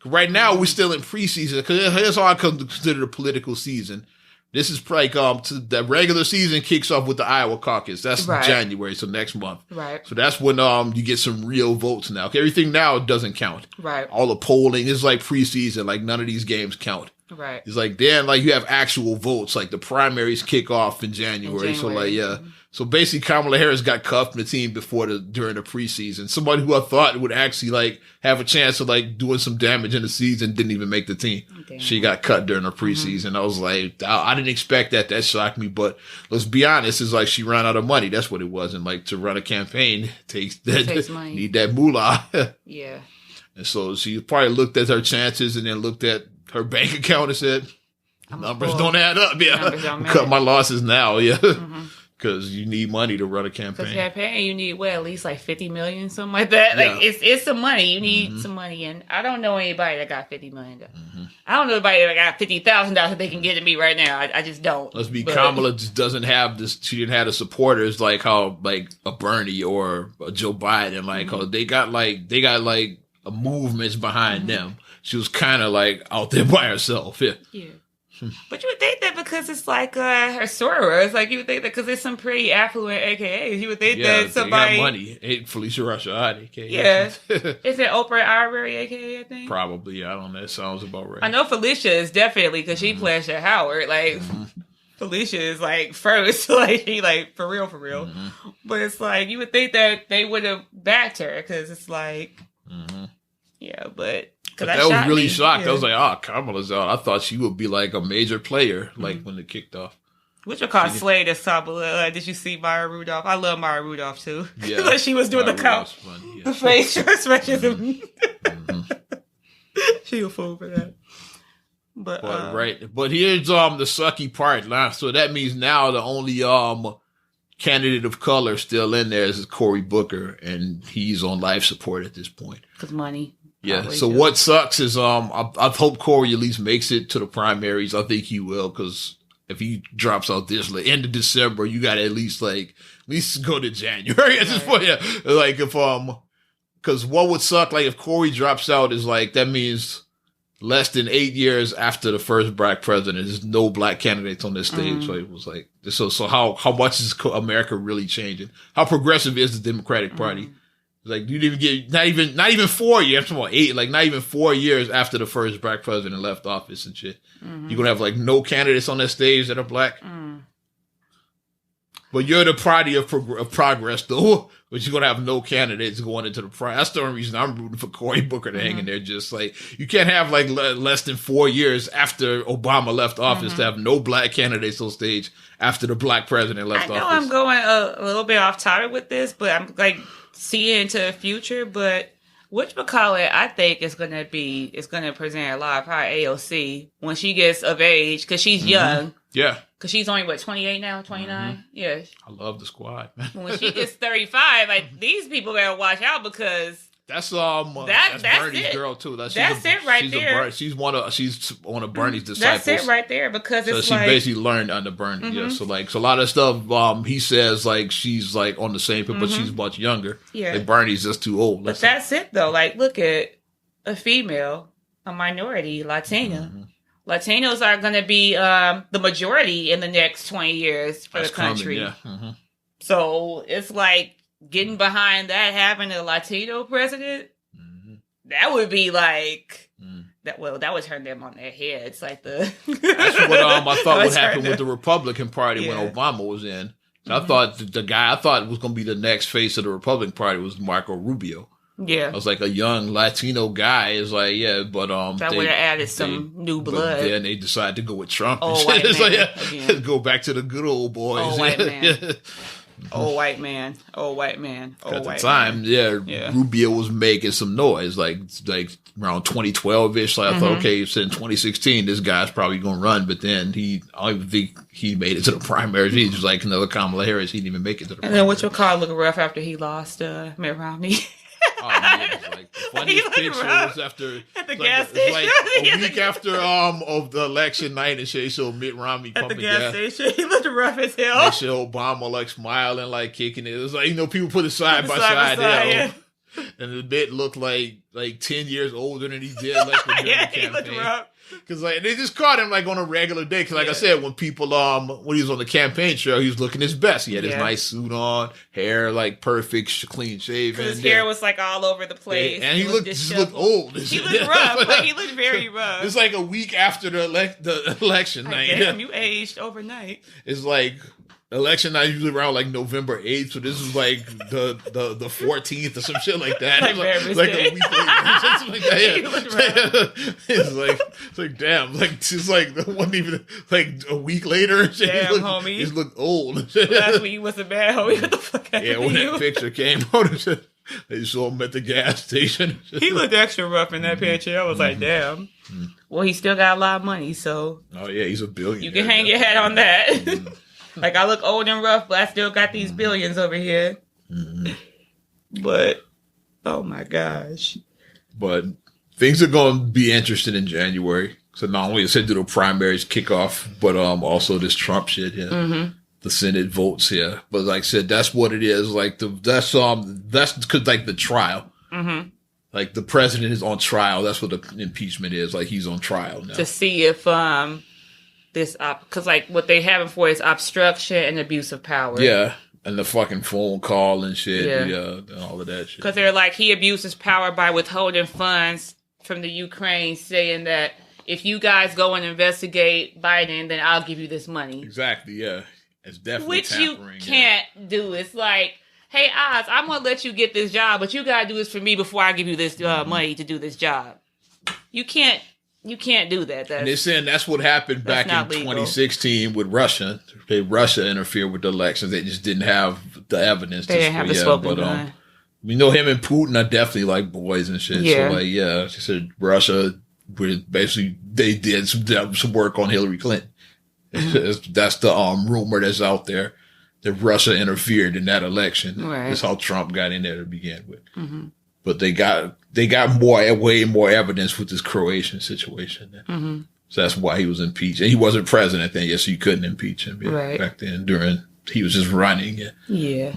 Right now we're still in preseason because here's how I consider the political season. This is like the regular season kicks off with the Iowa caucus. That's January, so next month. Right. So that's when you get some real votes now. Everything now doesn't count. Right. All the polling is like preseason. Like none of these games count. Right. It's like then like you have actual votes. Like the primaries kick off in January. So like yeah. So basically Kamala Harris got cut from the team during the preseason. Somebody who I thought would actually like have a chance of like doing some damage in the season didn't even make the team. Damn. She got cut during the preseason. I was like, I didn't expect that. That shocked me. But let's be honest, it's like she ran out of money. That's what it was. And like to run a campaign takes money. Need that moolah. Yeah. And so she probably looked at her chances and then looked at her bank account and said, numbers don't add up. Yeah. Cut my losses now. Yeah. Because you need money to run a campaign. You need at least like 50 million, something like that. Like it's some money. You need some money, and I don't know anybody that got $50 million. I don't know anybody that got $50,000 that they can get to me right now. I just don't. Kamala just doesn't have this. She didn't have the supporters like how like a Bernie or a Joe Biden. Like how they got a movements behind them. She was kind of like out there by herself. Yeah. But you would think that because it's like her sorors, like you would think that because it's some pretty affluent AKAs, you would think that somebody got money. Hey, Felicia Rashad, AKA. Yeah, is it Oprah Arbery, AKA? I think probably. I don't know. That sounds about right. I know Felicia is definitely because she pledged to Howard. Like Felicia is like first, like she like for real. But it's like you would think that they would have backed her because it's like, but. That was really shocked. I was like, Kamala's out. I thought she would be like a major player, like when it kicked off. Which will call Slay this top. Did you see Maya Rudolph? I love Maya Rudolph too. Yeah, she was doing the count, the face expressions. She a fool for that. But here's the sucky part now. So that means now the only candidate of color still in there is Cory Booker, and he's on life support at this point. Because money. Yeah. So what sucks is I hope Cory at least makes it to the primaries. I think he will because if he drops out this end of December, you got to at least go to January at this point. Yeah. Like if because what would suck like if Cory drops out is like that means less than 8 years after the first black president, there's no black candidates on this stage. So it was like so how much is America really changing? How progressive is the Democratic Party? Like you didn't get not even 4 years. I'm talking about 8. Like not even 4 years after the first black president left office and shit. You're gonna have like no candidates on that stage that are black. But you're the party of progress, though. But you're gonna have no candidates going into the primary. That's the only reason I'm rooting for Cory Booker to hang in there. Just like you can't have like less than 4 years after Obama left office to have no black candidates on stage after the black president left office. I know I'm going a little bit off topic with this, but I'm like seeing into the future. But whatchamacallit, I think is going to present a lot of probably AOC when she gets of age because she's young. Yeah. Because she's only, 28 now, 29? Yeah. I love the squad. When she gets 35, like, these people better watch out because... That's that's Bernie's it. girl, too. That's it right there. She's one of Bernie's disciples. That's it right there because it's she basically learned under Bernie. Yeah. So, like, a lot of stuff he says, like, she's, like, on the same people, but she's much younger. Yeah. Like, Bernie's just too old. But that's it, though. Like, look at a female, a minority, Latina. Latinos are going to be the majority in the next 20 years for the country. So it's like getting behind that, having a Latino president, that would be like, that would turn them on their heads. Like that's what I thought would happen with the Republican Party when Obama was in. I thought the guy I thought was going to be the next face of the Republican Party was Marco Rubio. Yeah. I was like a young Latino guy. Is like, but that would have added some new blood. But then they decided to go with Trump. Oh, white man. Go back to the good old boys. Oh, white man. Oh, white man. Oh, white man. Oh, At the white time, man. Rubio was making some noise, like around 2012-ish. Like I thought, okay, so in 2016, this guy's probably going to run. But then I don't even think he made it to the primaries. He was like another Kamala Harris. He didn't even make it to the primaries. And then whatchamacallit looked rough after he lost Mitt Romney. Oh man, it's like the funniest picture was after at the gas station. Like a week after of the election night and shit, so Mitt Romney pumping gas. At the gas station, he looked rough as hell. They show Obama like smiling, like kicking it. It was like, people put it side by side. Yeah. And the bit looked like 10 years older than he did like when yeah, the he looked rough. Because like they just caught him like on a regular day. Because like I said, when people when he was on the campaign trail, he was looking his best. He had his nice suit on, hair like perfect, clean shaven. His hair was like all over the place. And he looked old. He looked rough. Like he looked very rough. It's like a week after the election night. Damn, you aged overnight. It's like election night usually around like November 8th, so this is like the 14th or some shit like that. Like a week later, something like that. Yeah. It's like damn, like it's like it wasn't even like a week later. Damn, homie, he looked old. Last week was a bad homie. What the fuck happened to when you? that picture came out, they saw him at the gas station. He looked extra rough in that picture. I was like, damn. Well, he still got a lot of money, so. Oh yeah, he's a billionaire. You can hang your hat on that. Like, I look old and rough, but I still got these billions over here. But, oh my gosh. But things are going to be interesting in January. So not only do the primaries kick off, but also this Trump shit here. The Senate votes here. But like I said, that's what it is. Like that's because like the trial. Like the president is on trial. That's what the impeachment is. Like he's on trial now. To see if because like what they have him for is obstruction and abuse of power. Yeah, and the fucking phone call and shit. Yeah, and all of that shit. Because they're like, he abuses power by withholding funds from the Ukraine, saying that if you guys go and investigate Biden, then I'll give you this money. Exactly. Yeah, it's definitely which you can't do. It's like, hey, Oz, I'm gonna let you get this job, but you gotta do this for me before I give you this money to do this job. You can't do that. And they're saying that's what happened back in 2016 with Russia. Russia interfered with the elections. They just didn't have the evidence. They didn't have the spoken gun. We know him and Putin are definitely like boys and shit. Yeah. So like, she said Russia, basically they did some work on Hillary Clinton. That's the rumor that's out there, that Russia interfered in that election. Right. That's how Trump got in there to begin with. But they got way more evidence with this Croatian situation. So that's why he was impeached. And he wasn't president then, so you couldn't impeach him back then. He was just running. Yeah.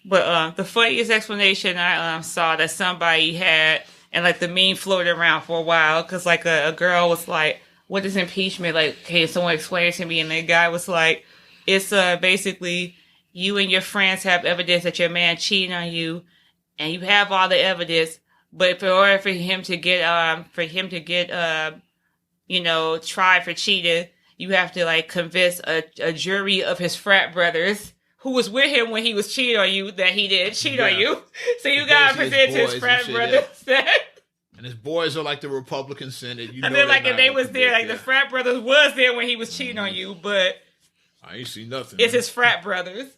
But the funniest explanation I saw that somebody had, and like the meme floated around for a while, because like a girl was like, "What is impeachment? Like, can someone explain it to me?" And the guy was like, "It's basically you and your friends have evidence that your man cheating on you, and you have all the evidence, but in order for him to get tried for cheating, you have to like convince a jury of his frat brothers who was with him when he was cheating on you that he did cheat on you. So you And gotta basically present his frat brothers. And his boys are like the Republican Senate. You And know then like they're if they not was there, like yeah. the frat brothers was there when he was cheating on you, but I ain't see nothing. it's his frat brothers.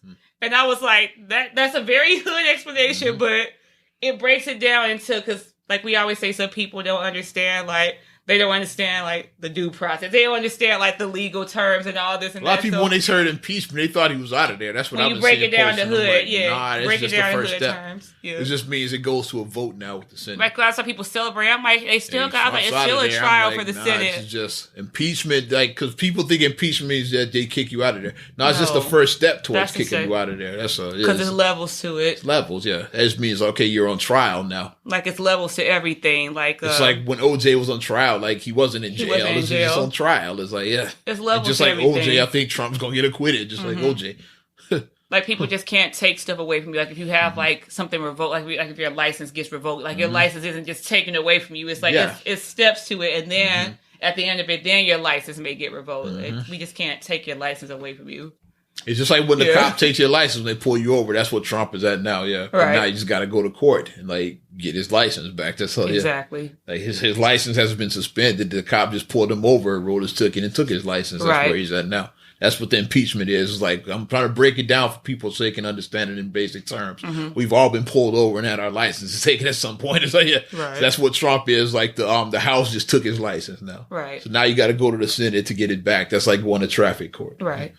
And I was like, that's a very hood explanation, but it breaks it down into, because like we always say, some people don't understand, like, they don't understand, like, the due process. They don't understand, like, the legal terms and all this and a lot that. of people, when they heard impeachment, they thought he was out of there. That's what when I've you been break seeing it down to posting. I'm hood, like, yeah. nah, that's break just it down the to first hood step. terms. Yeah. It just means it goes to a vote now with the Senate. Like, a lot of people celebrate. I'm like, they still got, like, it's Trump's still out a of there. trial I'm for the nah, Senate. It's just impeachment, like, because people think impeachment means that they kick you out of there. No, it's just No. the first step towards That's the kicking sec- you out of there. That's a Because there's levels to it. levels, yeah. That just means, okay, you're on trial now. Like, it's levels to everything. Like, It's like when OJ was on trial, like he wasn't in jail. wasn't in It's jail. just on trial. It's like, yeah. it's And levels just to like everything. OJ, I think Trump's going to get acquitted, just like OJ. Like, people just can't take stuff away from you. Like, if you have, like, something revoked, like if your license gets revoked, like, your license isn't just taken away from you. It's like, Yeah. it's steps to it. And then, at the end of it, then your license may get revoked. Like, we just can't take your license away from you. It's just like when the Yeah. cop takes your license, when they pull you over. That's what Trump is at now, yeah. But Right. now you just got to go to court and like get his license back. That's all, yeah. Exactly. Like his license hasn't been suspended. The cop just pulled him over, wrote his ticket, and took his license. That's Right. where he's at now. That's what the impeachment is. It's like, I'm trying to break it down for people so they can understand it in basic terms. We've all been pulled over and had our licenses taken at some point. It's like, yeah, Right. that's what Trump is. Like the House just took his license now. Right. So now you got to go to the Senate to get it back. That's like going to traffic court. Right.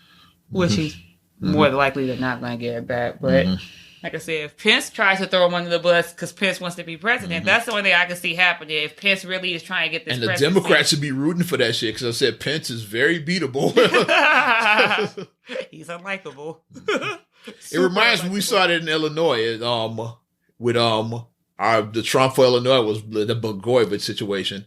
Which he's more likely than not going to get it back. But like I said, if Pence tries to throw him under the bus because Pence wants to be president, that's the only thing I can see happening. If Pence really is trying to get this And the presidency. Democrats should be rooting for that shit because I said Pence is very beatable. He's unlikable. It reminds me, we saw that in Illinois, with the Trump for Illinois was the Blagojevich situation.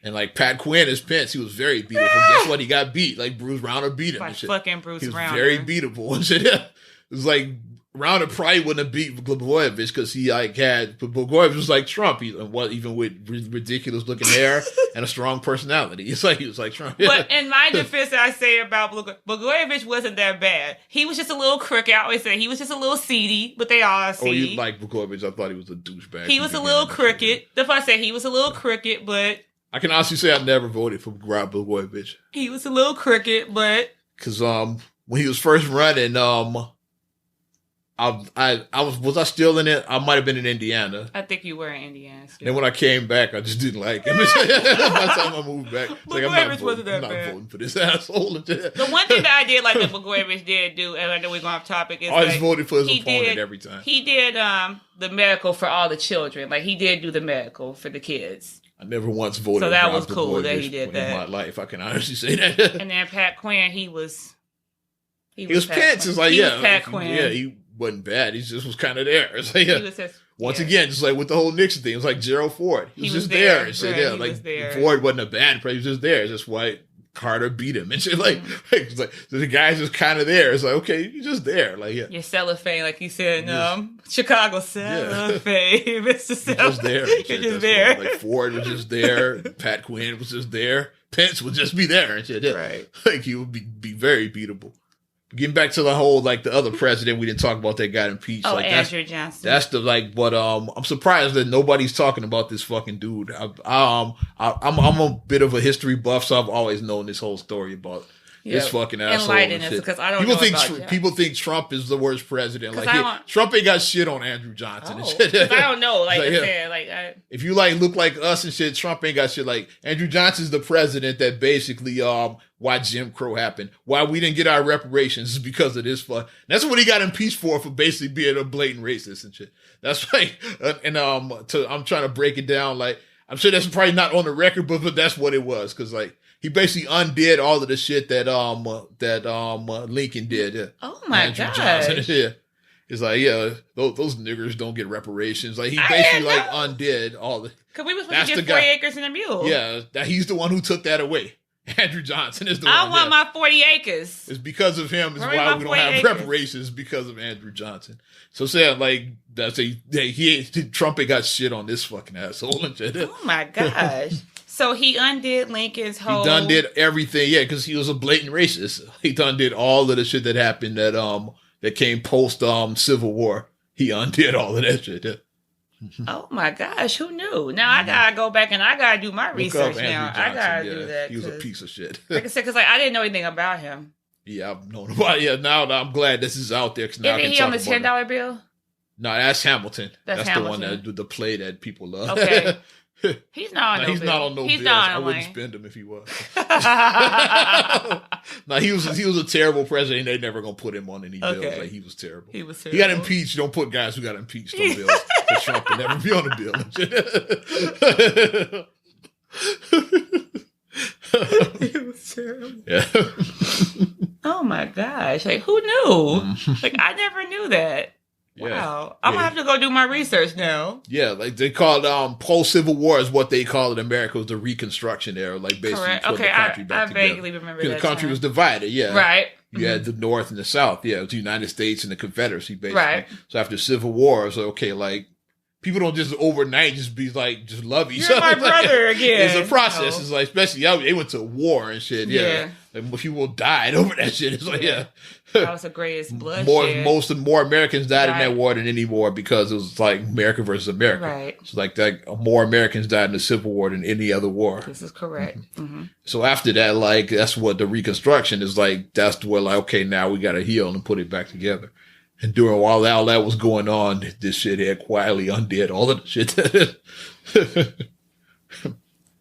And like Pat Quinn as Pence, he was very beatable. Guess what? He got beat. Like Bruce Rauner beat him. Like and shit. fucking Bruce He was Rauner. very beatable and shit. Yeah. It was like Rauner probably wouldn't have beat Blagojevich because he like had, but Blagojevich was like Trump. Even with ridiculous looking hair and a strong personality. It's like he was like Trump. But in my defense, I say about Blagojevich wasn't that bad. He was just a little crook. I always say he was just a little seedy, but they all are Oh, you seedy. like Blagojevich? I thought he was a douchebag. He was a little crooked. That's why I say he was a little crooked, but I can honestly say I never voted for Rob Blagojevich. he was a little crooked, but Cause when he was first running, I was I still in it? I might have been in Indiana. I think you were in Indiana. Still. And when I came back, I just didn't like him. By the time I moved back, it's like, Blagojevich wasn't that I'm not bad. voting for this asshole. The one thing that I did like that Blagojevich did do, and I know we're going off topic, is I always like, voted for his he opponent did- every time. he did the medical for all the children. Like he did do the medical for the kids. I never once voted So for that Rob was cool that he Blagojevich did in that. my life. I can honestly say that. And then Pat Quinn, he was He was Pat Pence. Quinn. It's like, He yeah. was Pat Quinn. Yeah, he wasn't bad. He just was kind of there. It's like, yeah. He was just, Once yeah. again, just like with the whole Nixon thing, it was like Gerald Ford. He was just there. And shit, right, yeah, he like was there. Ford wasn't a bad player. He was just there. It's just why Carter beat him and shit. Like, it's like so the guy's just kind of there. It's like, okay, you're just there. Like, yeah, Your cellophane, like you said in Chicago, cellophane. Mr. you're Cellophane. just there. and shit. You're just That's there. why, like Ford was just there. Pat Quinn was just there. Pence would just be there and shit. Yeah. Right. Like he would be very beatable. Getting back to the whole like the other president we didn't talk about that got impeached. Oh, like Andrew Johnson. that's the like, but I'm surprised that nobody's talking about this fucking dude. I'm a bit of a history buff, so I've always known this whole story about this fucking asshole. Enlighten and us, shit. because I don't people know think about Johnson. people think Trump is the worst president. 'Cause Like I don't- Trump ain't got shit on Andrew Johnson and Oh, shit. 'cause I don't know. Like Like, I yeah. said, like If you like look like us and shit, Trump ain't got shit. Like Andrew Johnson's the president that basically why Jim Crow happened, why we didn't get our reparations is because of this fuck. That's what he got impeached for basically being a blatant racist and shit. That's like I'm trying to break it down. Like I'm sure that's probably not on the record, but that's what it was because like he basically undid all of the shit that Lincoln did. Yeah. oh my Andrew god, Johnson. Yeah. It's like, yeah, those niggers don't get reparations. Like he I basically didn't like know. undid all the. because we was That's supposed to the get 40 guy. acres and a mule. Yeah, that he's the one who took that away. Andrew Johnson is the I one. want yeah. my 40 acres. It's because of him is Where why my we don't 40 have acres? reparations because of Andrew Johnson. So say like that's Trump ain't got shit on this fucking asshole and shit. Oh my gosh. So he undid Lincoln's He whole. done did everything, yeah, because he was a blatant racist. He done did all of the shit that happened that that came post Civil War. He undid all of that shit. Yeah. Oh my gosh, who knew? Now I gotta go back and I gotta do my research now. I gotta do that. He was a piece of shit. Like I said, because I didn't know anything about him. Yeah, I've known about it. Yeah, now I'm glad this is out there. Isn't he on the $10 bill? No, that's Hamilton. That's Hamilton. The one the play that people love. Okay. He's not on he's bill. not on no he's bills. not I on wouldn't like... spend him if he was. No, he was a terrible president. They're never gonna put him on any bills. Like, he was terrible. He was He terrible. got impeached. Don't put guys who got impeached on bills. So Trump would never be on a bill. He was terrible. Yeah. Oh my gosh! Like, who knew? Like, I never knew that. Yeah. Wow. I'm gonna have to go do my research now. Yeah, like they called post-Civil War is what they call it in America, was the Reconstruction era, like basically Correct. put Okay, the country I back vaguely together. remember Because that. the country time. was divided, yeah. Right. You had the North and the South, yeah. It was the United States and the Confederacy, basically. Right. So after Civil War, it's like, okay, like, people don't just overnight just be like, just love each You're other. my brother again. It's a process. No. It's like, especially, they went to war and shit, yeah. Like, people died over that shit. It's like, yeah. That was the greatest bloodshed. More Americans died in that war than any war, because it was like America versus America. Right. So like more Americans died in the Civil War than any other war. This is correct. Mm-hmm. So after that, like, that's what the Reconstruction is like. That's where, like, okay, now we got to heal and put it back together. And during while all that was going on, this shit had quietly undid all of the shit.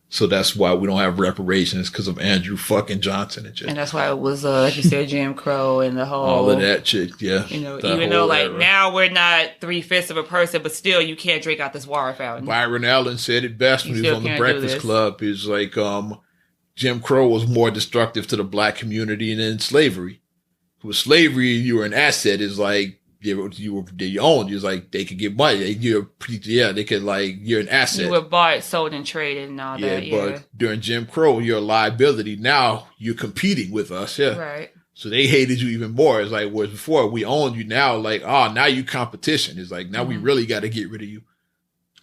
So that's why we don't have reparations, because of Andrew fucking Johnson and shit. And that's why it was, like you said, Jim Crow and the whole... all of that shit, yeah. You know, even though, like, era. Now we're not 3/5 of a person, but still you can't drink out this water fountain. Byron Allen said it best when he was on the Breakfast Club. He's like, Jim Crow was more destructive to the black community than slavery. With slavery, you were an asset. Is like, you were owned. It's like they could get money. They could, like, you're an asset. You were bought, sold, and traded and all that. Yeah, but during Jim Crow, you're a liability. Now you're competing with us. Yeah, right. So they hated you even more. It's like, whereas before we owned you, now like, now you competition. It's like, now we really got to get rid of you.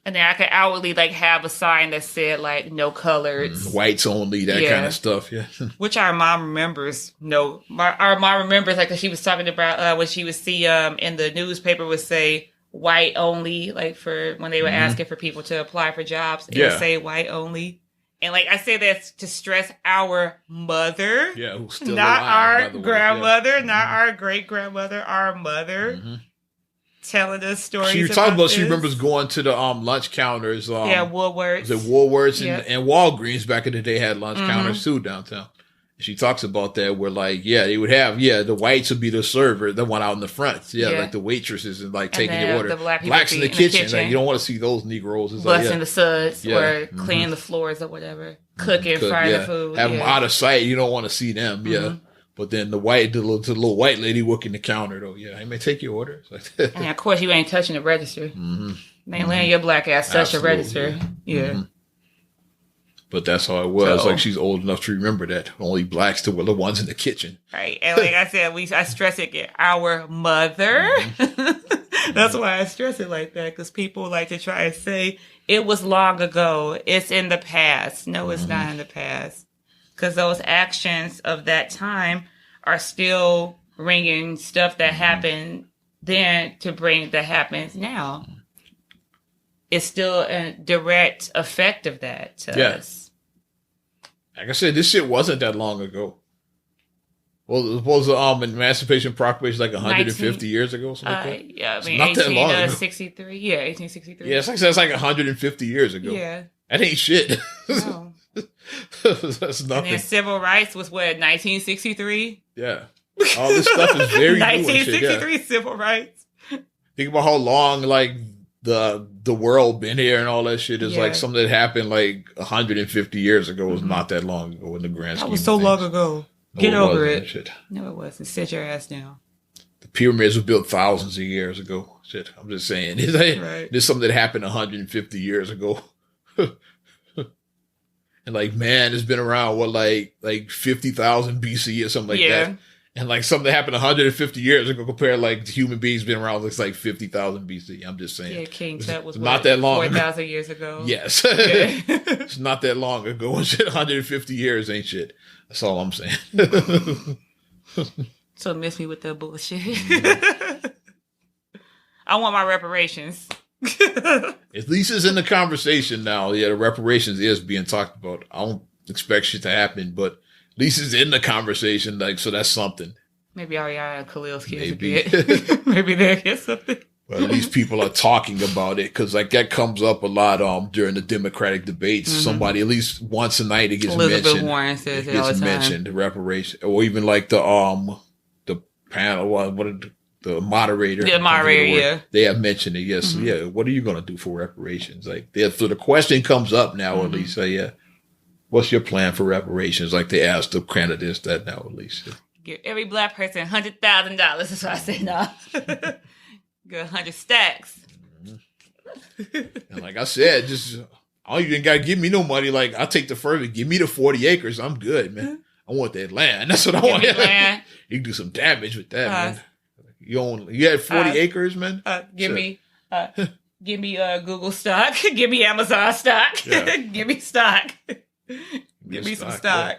And then I could outwardly, like, have a sign that said, like, no colors. Whites only, that kind of stuff, yeah. Which our mom remembers. No, our mom remembers, like, she was talking about when she would see in the newspaper would say white only, like, for when they were asking for people to apply for jobs. It would say white only. And, like, I say that to stress our mother. Yeah, who's still not alive, our grandmother, not our great-grandmother, our mother. Mm-hmm. Telling us stories. She was talking about she remembers going to the lunch counters. Woolworths. The Woolworths and Walgreens back in the day had lunch counters too downtown. She talks about that where, like, they would have, the whites would be the server, the one out in the front. Like the waitresses and, like, taking your order. The blacks in the kitchen. Like, you don't want to see those Negroes. It's busting the suds or cleaning the floors or whatever. Cooking, frying the food. Have them out of sight. You don't want to see them. But then the little white lady working the counter, though, I may take your order. And of course, you ain't touching the register. They ain't letting your black ass touch the register. Yeah. But that's how it was. Like, she's old enough to remember that. Only blacks were the ones in the kitchen. Right. And like I said, I stress it again. Our mother. That's why I stress it like that. Because people like to try and say, it was long ago. It's in the past. No, it's not in the past. Because those actions of that time are still bringing stuff that happened then to bring that happens now. It's still a direct effect of that to us. Like I said, this shit wasn't that long ago. Well, was the Emancipation Proclamation like 150 years ago? Something like that? Yeah, I mean, not that long ago. 1863. Yeah, 1863. Yeah, it's like 150 years ago. Yeah. That ain't shit. No. That's nothing. And then civil rights was what, 1963? Yeah. All this stuff is very 1963 civil rights. Think about how long, like, the world been here and all that shit is like something that happened like 150 years ago. It was not that long ago in the grand scheme. That was so long ago. Get over it. Shit. No, it wasn't. Sit your ass down. The pyramids were built thousands of years ago. Shit, I'm just saying. There's something that happened 150 years ago. And like, man, it's been around, what, like 50,000 BC or something like that. And like something that happened 150 years ago compared, like, the human beings been around, looks like 50,000 BC. I'm just saying. Yeah, King Tut was not that long 4,000 years ago. Yes. It's not that long ago. 150 years ain't shit. That's all I'm saying. So miss me with that bullshit. Mm-hmm. I want my reparations. At least it's in the conversation now. Yeah, the reparations is being talked about. I don't expect shit to happen, but at least it's in the conversation. Like, so that's something. Maybe Ariana and Khalil's kids Maybe. get. Maybe they'll get something. Well, at least people are talking about it because like that comes up a lot during the Democratic debates. Mm-hmm. Somebody at least once a night it gets Elizabeth mentioned. Warren says it all the gets time. mentioned the reparation, or even like the panel, the moderator, The moderator, yeah. they have mentioned it. Yes, Mm-hmm. yeah. What are you gonna do for reparations? Like, so the question comes up now. Mm-hmm. At least, say, yeah. What's your plan for reparations? Like they asked the candidates that now. At least, Give every black person $100,000. That's what I say now. Get 100 stacks. and like I said, just I don't even gotta give me no money. Like I'll take the further. Give me the 40 acres. I'm good, man. I want that land. That's what I want. Land. You can do some damage with that, man. You had 40 acres, man. Give me Google stock. Give me Amazon stock. Yeah. Give me stock. Give me some stock.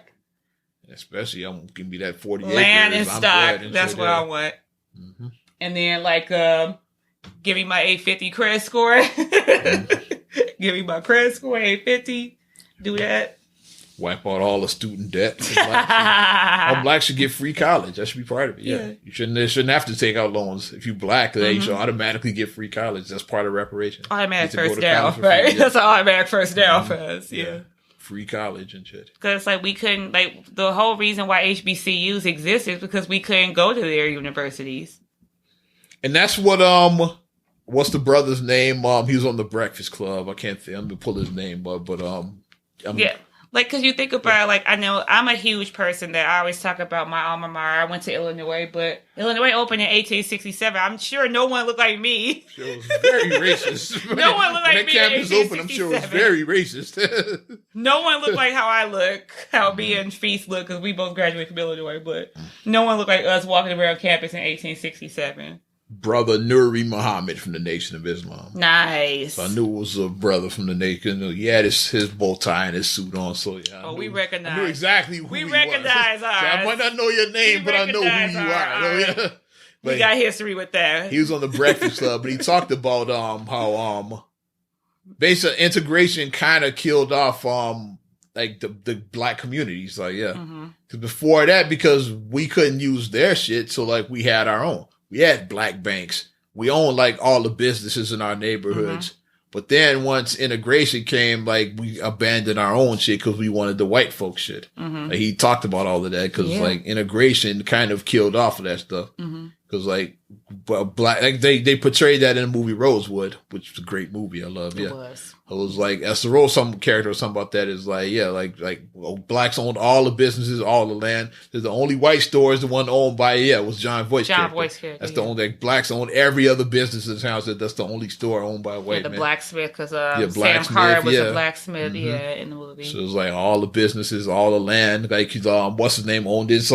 Yeah. Especially, I'm give me that 40 Land acres. and I'm stock. good. That's what I want. Mm-hmm. And then like give me my 850 credit score. Give me my credit score 850. Do that. Wipe out all the student debt. All blacks should get free college. That should be part of it. Yeah. You shouldn't have to take out loans. If you black, then you should automatically get free college. That's part of reparations. Automatic first down, right? That's an automatic first down for us. Yeah. Free college and shit. Because like we couldn't, like the whole reason why HBCUs exist is because we couldn't go to their universities. And that's what what's the brother's name? He was on the Breakfast Club. I can't think. I'm gonna pull his name up, but yeah. Like, because you think about it, like, I know I'm a huge person that I always talk about my alma mater. I went to Illinois, but Illinois opened in 1867. I'm sure no one looked like me. Sure, it was very racist. No one looked like me. When that campus opened, I'm sure it was very racist. No one looked like how I look, how me and Feast look, because we both graduated from Illinois, but no one looked like us walking around campus in 1867. Brother Nuri Muhammad from the Nation of Islam. Nice. So I knew it was a brother from the Nation. He had his bow tie and his suit on. So yeah, we recognize. I knew exactly who we he recognize was. ours. So I might not know your name, but I know who you are. Yeah. We got history with that. He was on the Breakfast Club, but he talked about how basic integration kind of killed off like the black communities. Like because before that, because we couldn't use their shit, so like we had our own. We had black banks. We owned like all the businesses in our neighborhoods. But then once integration came, like we abandoned our own shit because we wanted the white folks shit. Like, he talked about all of that because like integration kind of killed off of that stuff. Because like black, like they portrayed that in the movie Rosewood, which was a great movie. I love. It was like Esther Rose, some character or something about that is like, well, blacks owned all the businesses, all the land. There's the only white store is the one owned by, was John Voight's character. That's the only, like, blacks owned every other business in town. So that's the only store owned by a white man. The blacksmith, because Sam Carter was a blacksmith, in the movie. So it was like all the businesses, all the land. Like, what's his name owned this,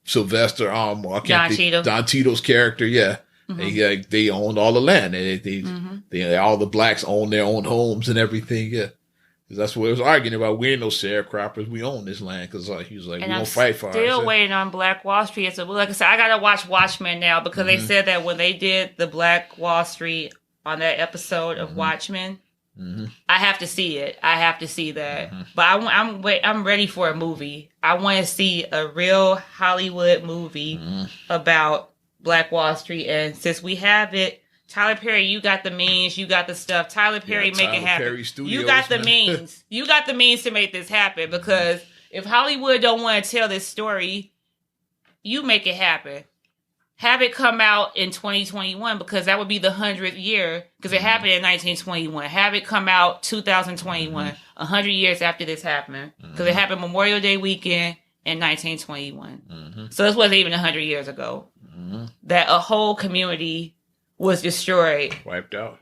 Sylvester, Don Tito's character, they owned all the land. They all the blacks owned their own homes and everything. Yeah, because that's what it was arguing about. We ain't no sharecroppers. We own this land because he was like, we don't fight for it. Still waiting on Black Wall Street. So, like I said, I gotta watch Watchmen now because they said that when they did the Black Wall Street on that episode of Watchmen. I have to see it. I have to see that. But I'm ready for a movie. I want to see a real Hollywood movie about Black Wall Street. And since we have it, Tyler Perry, you got the means, you got the stuff. Tyler Perry, make it happen. Perry Studios, you got the means. You got the means to make this happen because if Hollywood don't want to tell this story, you make it happen. Have it come out in 2021 because that would be the 100th year because it happened in 1921. Have it come out 2021, 100 years after this happened because it happened Memorial Day weekend in 1921. So this wasn't even 100 years ago that a whole community was destroyed. Wiped out.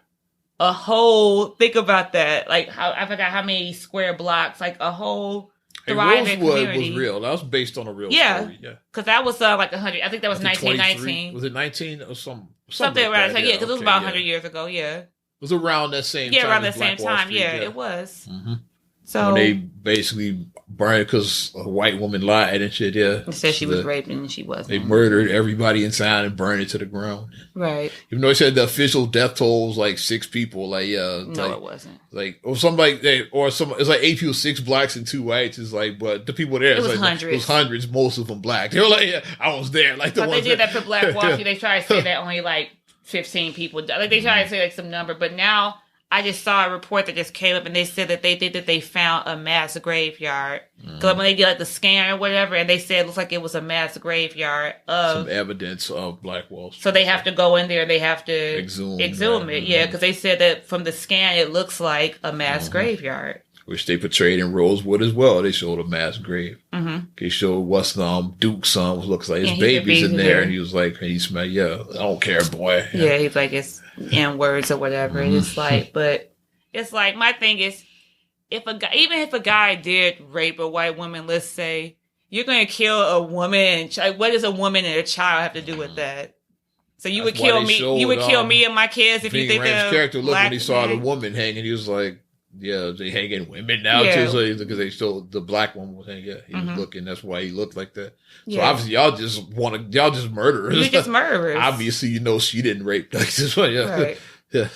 Think about that. Like, I forgot how many square blocks, like a whole... Rosewood was real. That was based on a real story. Yeah, because that was like 100. I think that was 1919. Was it 19 or something around? Like because it was about 100 years ago. Yeah, it was around that same time. Yeah, around that same time. Yeah, it was. So when they basically burned because a white woman lied and shit. Yeah, it said she was raped and she wasn't. They murdered everybody inside and burned it to the ground. Right. Even though they said the official death toll was like 6 people. Like no, like, it wasn't. Like or something like or some. It's like 8 people, 6 blacks and 2 whites. It's like, but the people there, it was like, hundreds. It was hundreds. Most of them black. They were like, yeah, I was there. Like the but ones they did that for Black Wall Street. They tried to say that only like 15 people. Like they tried to say like some number, but now. I just saw a report that just came up, and they said that they think that they found a mass graveyard. Because when they did like the scan or whatever, and they said it looks like it was a mass graveyard of some evidence of Black Wall Street. So they have to go in there. They have to exhume it, yeah, because they said that from the scan it looks like a mass graveyard. Which they portrayed in Rosewood as well. They showed a mass grave. They showed what's Duke's son looks like his baby's in there, and he was like, and he smelled, I don't care, boy. Yeah, he's like it's N words or whatever. And it's like, but it's like my thing is, even if a guy did rape a white woman, let's say you're going to kill a woman. What does a woman and a child have to do with that? So you would kill me. You would kill me and my kids if you think that character looked when he saw the woman hanging. He was like. Yeah, they hanging women now too, so because they showed the black woman was hanging. Yeah, he was looking. That's why he looked like that. So obviously, y'all just murderers. You're just murderers. Obviously, she didn't rape. Like this one, yeah, right. Yeah.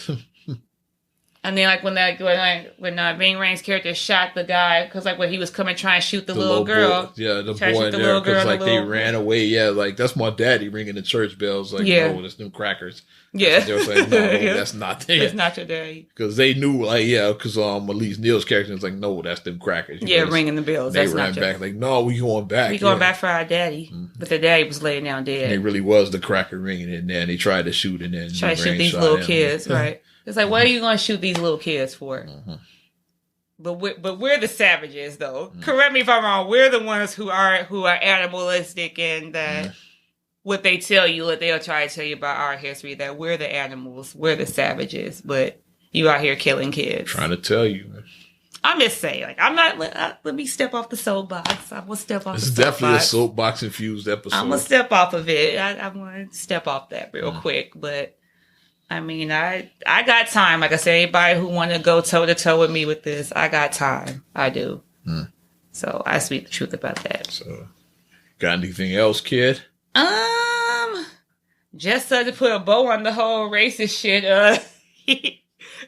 And then like when Ving Rhames' character shot the guy because like when he was coming trying to shoot the little girl, boy, the boy in there because like they ran away. Yeah, like that's my daddy ringing the church bells. Like no, it's them crackers. Yeah, they were saying no, that's not them. It's not your daddy. Because they knew like because Elise Neal's character was like no, that's them crackers. Ringing the bells. They ran back like no, we going back. We going back for our daddy, but the daddy was laying down dead. And it really was the cracker ringing in there. And they tried to shoot and then try to shoot these little kids, right? It's like, what are you going to shoot these little kids for? But we're the savages, though. Correct me if I'm wrong. We're the ones who are animalistic, and that what they tell you, what they'll try to tell you about our history, that we're the animals, we're the savages, but you out here killing kids. Trying to tell you. I'm just saying, like, I'm not. Let me step off the soapbox. I'm gonna step off. It's definitely a soapbox infused episode. I'm gonna step off of it. I'm gonna step off that real quick, but. I mean, I got time. Like I said, anybody who want to go toe to toe with me with this, I got time. I do. So I speak the truth about that. So, got anything else, kid? Just to put a bow on the whole racist shit.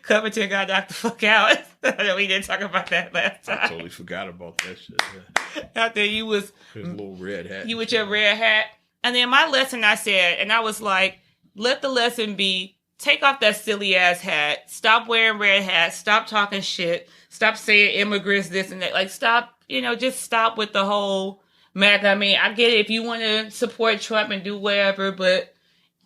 Covington got knocked the fuck out. I know we didn't talk about that last time. I totally forgot about that shit. Yeah. After you was his little red hat. You with your red hat, and then my lesson I said, and I was like, let the lesson be. Take off that silly ass hat. Stop wearing red hats. Stop talking shit. Stop saying immigrants this and that. Like, stop, just stop with the whole MAGA. I mean, I get it if you want to support Trump and do whatever, but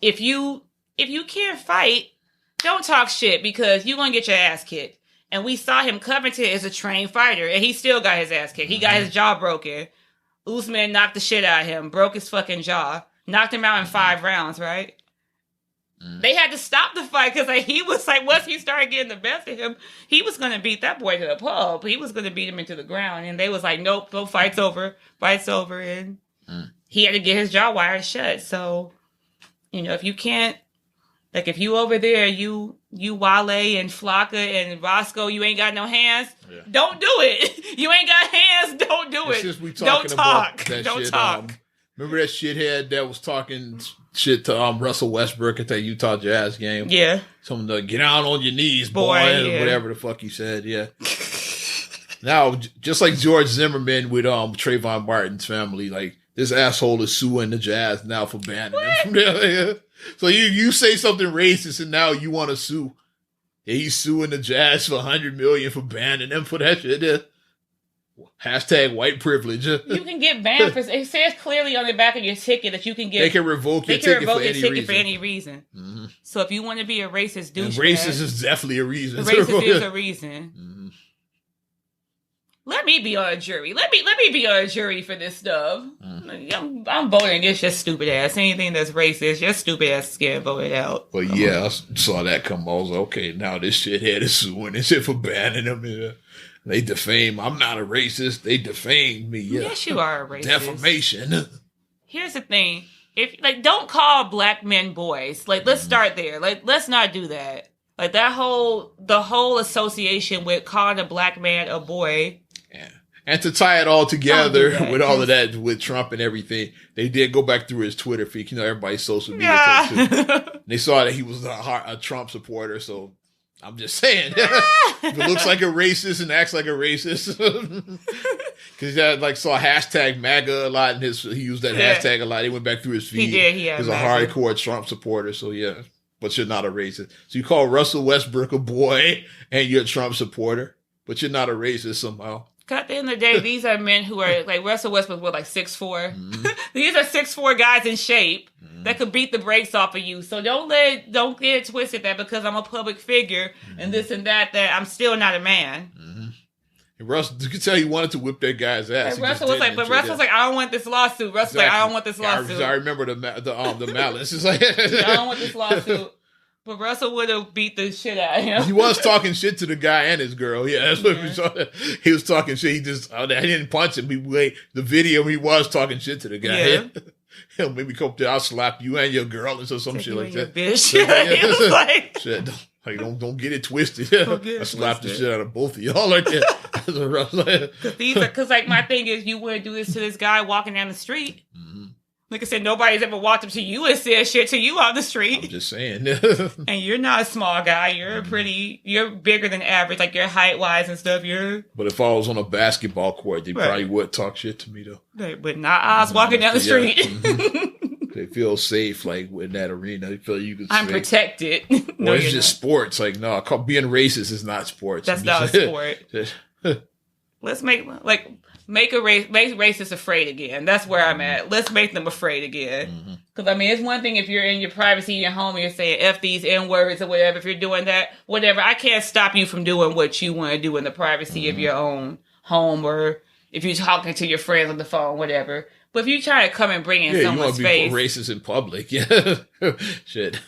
if you can't fight, don't talk shit because you're going to get your ass kicked. And we saw him, Covington is a trained fighter, and he still got his ass kicked. He got his jaw broken. Usman knocked the shit out of him, broke his fucking jaw, knocked him out in 5 rounds, right? They had to stop the fight because he was like, once he started getting the best of him, he was going to beat that boy to the pulp. He was going to beat him into the ground. And they was like, nope, no, fight's over. Fight's over. And he had to get his jaw wired shut. So, if you can't, like if you over there, you Wale and Flocka and Roscoe, you ain't got no hands, don't do it. You ain't got hands, don't do it. Since we talking about that don't shit, talk. Remember that shithead that was talking shit to Russell Westbrook at that Utah Jazz game? Yeah. Something to get out on your knees, boy. Whatever the fuck he said, yeah. Now, just like George Zimmerman with Trayvon Martin's family, like this asshole is suing the Jazz now for banning him from there. So you say something racist and now you want to sue. Yeah, he's suing the Jazz for $100 million for banning them for that shit. Yeah. Hashtag white privilege. You can get banned for. It says clearly on the back of your ticket that you can get. They can revoke your ticket for any reason. Mm-hmm. So if you want to be a racist douchebag, racist is definitely a reason. Racist is a reason. Mm-hmm. Let me be on a jury. Let me be on a jury for this stuff. Mm-hmm. I'm voting against your stupid ass. Anything that's racist, your stupid ass is getting voted out. But I saw that come. I was like, okay, now this shithead is suing this shit for banning him. Yeah. They defame. I'm not a racist. They defamed me. Yeah. Yes, you are a racist. Defamation. Here's the thing. If don't call black men boys. Like, let's start there. Like, let's not do that. Like the whole association with calling a black man a boy. Yeah. And to tie it all together with all of that, with Trump and everything, they did go back through his Twitter feed. You know, everybody's social media. Yeah. They saw that he was a Trump supporter. So I'm just saying, if it looks like a racist and acts like a racist, because he saw hashtag MAGA a lot, and he used that hashtag a lot. He went back through his feed. He did. He was a hardcore Trump supporter. So yeah, but you're not a racist. So you call Russell Westbrook a boy, and you're a Trump supporter, but you're not a racist somehow. At the end of the day, these are men who are like Russell Westbrook was like 6'4". Mm-hmm. These are 6'4" guys in shape that could beat the brakes off of you. So don't get it twisted that because I'm a public figure and this and that I'm still not a man. Mm-hmm. And Russell, you could tell he wanted to whip that guy's ass. And Russell was like, I don't want this lawsuit. Russell's like, I don't want this lawsuit. I remember the malice. It's like, I don't want this lawsuit. But Russell would have beat the shit out of him. He was talking shit to the guy and his girl. Yeah, that's what we saw. He was talking shit. He didn't punch him. The video, he was talking shit to the guy. Yeah. He'll maybe come up there, I'll slap you and your girl or some shit like that. Bitch. He was like, shit. Like, don't get it twisted. I slapped the shit out of both of y'all like that. Because my thing is, you wouldn't do this to this guy walking down the street. Mm-hmm. Like I said, nobody's ever walked up to you and said shit to you on the street. I'm just saying. And you're not a small guy. You're bigger than average, like your height wise and stuff. But if I was on a basketball court, they probably would talk shit to me though. Right, but not us walking down the street. Mm-hmm. They feel safe, like in that arena. They feel you can. I'm protected. No, it's just sports. Like no, being racist is not sports. That's not a sport. Let's make racists afraid again. That's where I'm at. Let's make them afraid again. Because, it's one thing if you're in your privacy in your home and you're saying F these N-words or whatever. If you're doing that, whatever. I can't stop you from doing what you want to do in the privacy of your own home or if you're talking to your friends on the phone, whatever. But if you try to come and bring in someone's face. You want to be racist in public. Yeah. Shit.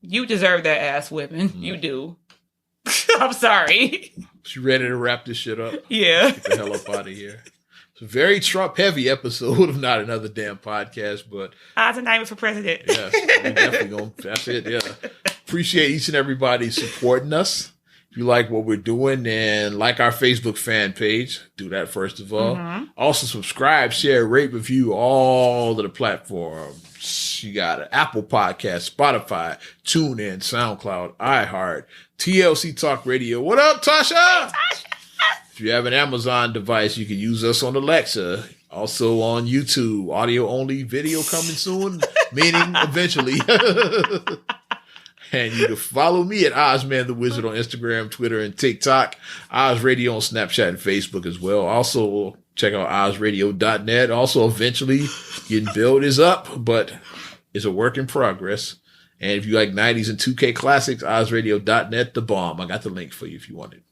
You deserve that ass whipping. You do. I'm sorry. She ready to wrap this shit up? Yeah. Get the hell up out of here. It's a very Trump-heavy episode of Not Another Damn Podcast, but... Odds and diamond for president. Yes, we definitely going to... That's it, yeah. Appreciate each and everybody supporting us. If you like what we're doing, and like our Facebook fan page, do that first of all. Mm-hmm. Also, subscribe, share, rate, review all of the platforms. You got Apple Podcasts, Spotify, TuneIn, SoundCloud, iHeart, TLC Talk Radio. What up, Tasha? Hey, Tasha. If you have an Amazon device, you can use us on Alexa. Also on YouTube, audio only, video coming soon, meaning eventually. And you can follow me at Ozman the Wizard on Instagram, Twitter, and TikTok. Oz Radio on Snapchat and Facebook as well. Also, check out OzRadio.net. Also, eventually, getting build is up, but it's a work in progress. And if you like 90s and 2K classics, OzRadio.net, the bomb. I got the link for you if you want it.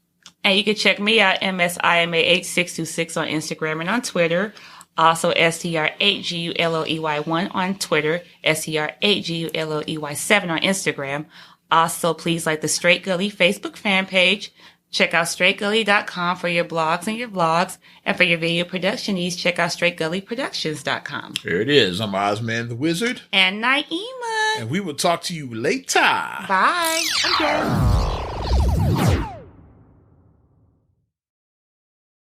And you can check me out, MSIMA8626 on Instagram and on Twitter. Also, STR8GULOEY1 on Twitter, STR8GULOEY7 on Instagram. Also, please like the Straight Gully Facebook fan page. Check out straightgully.com for your blogs and your vlogs. And for your video production needs, check out straightgullyproductions.com. There it is. I'm Ozman the Wizard. And Naima. And we will talk to you later. Bye. Okay.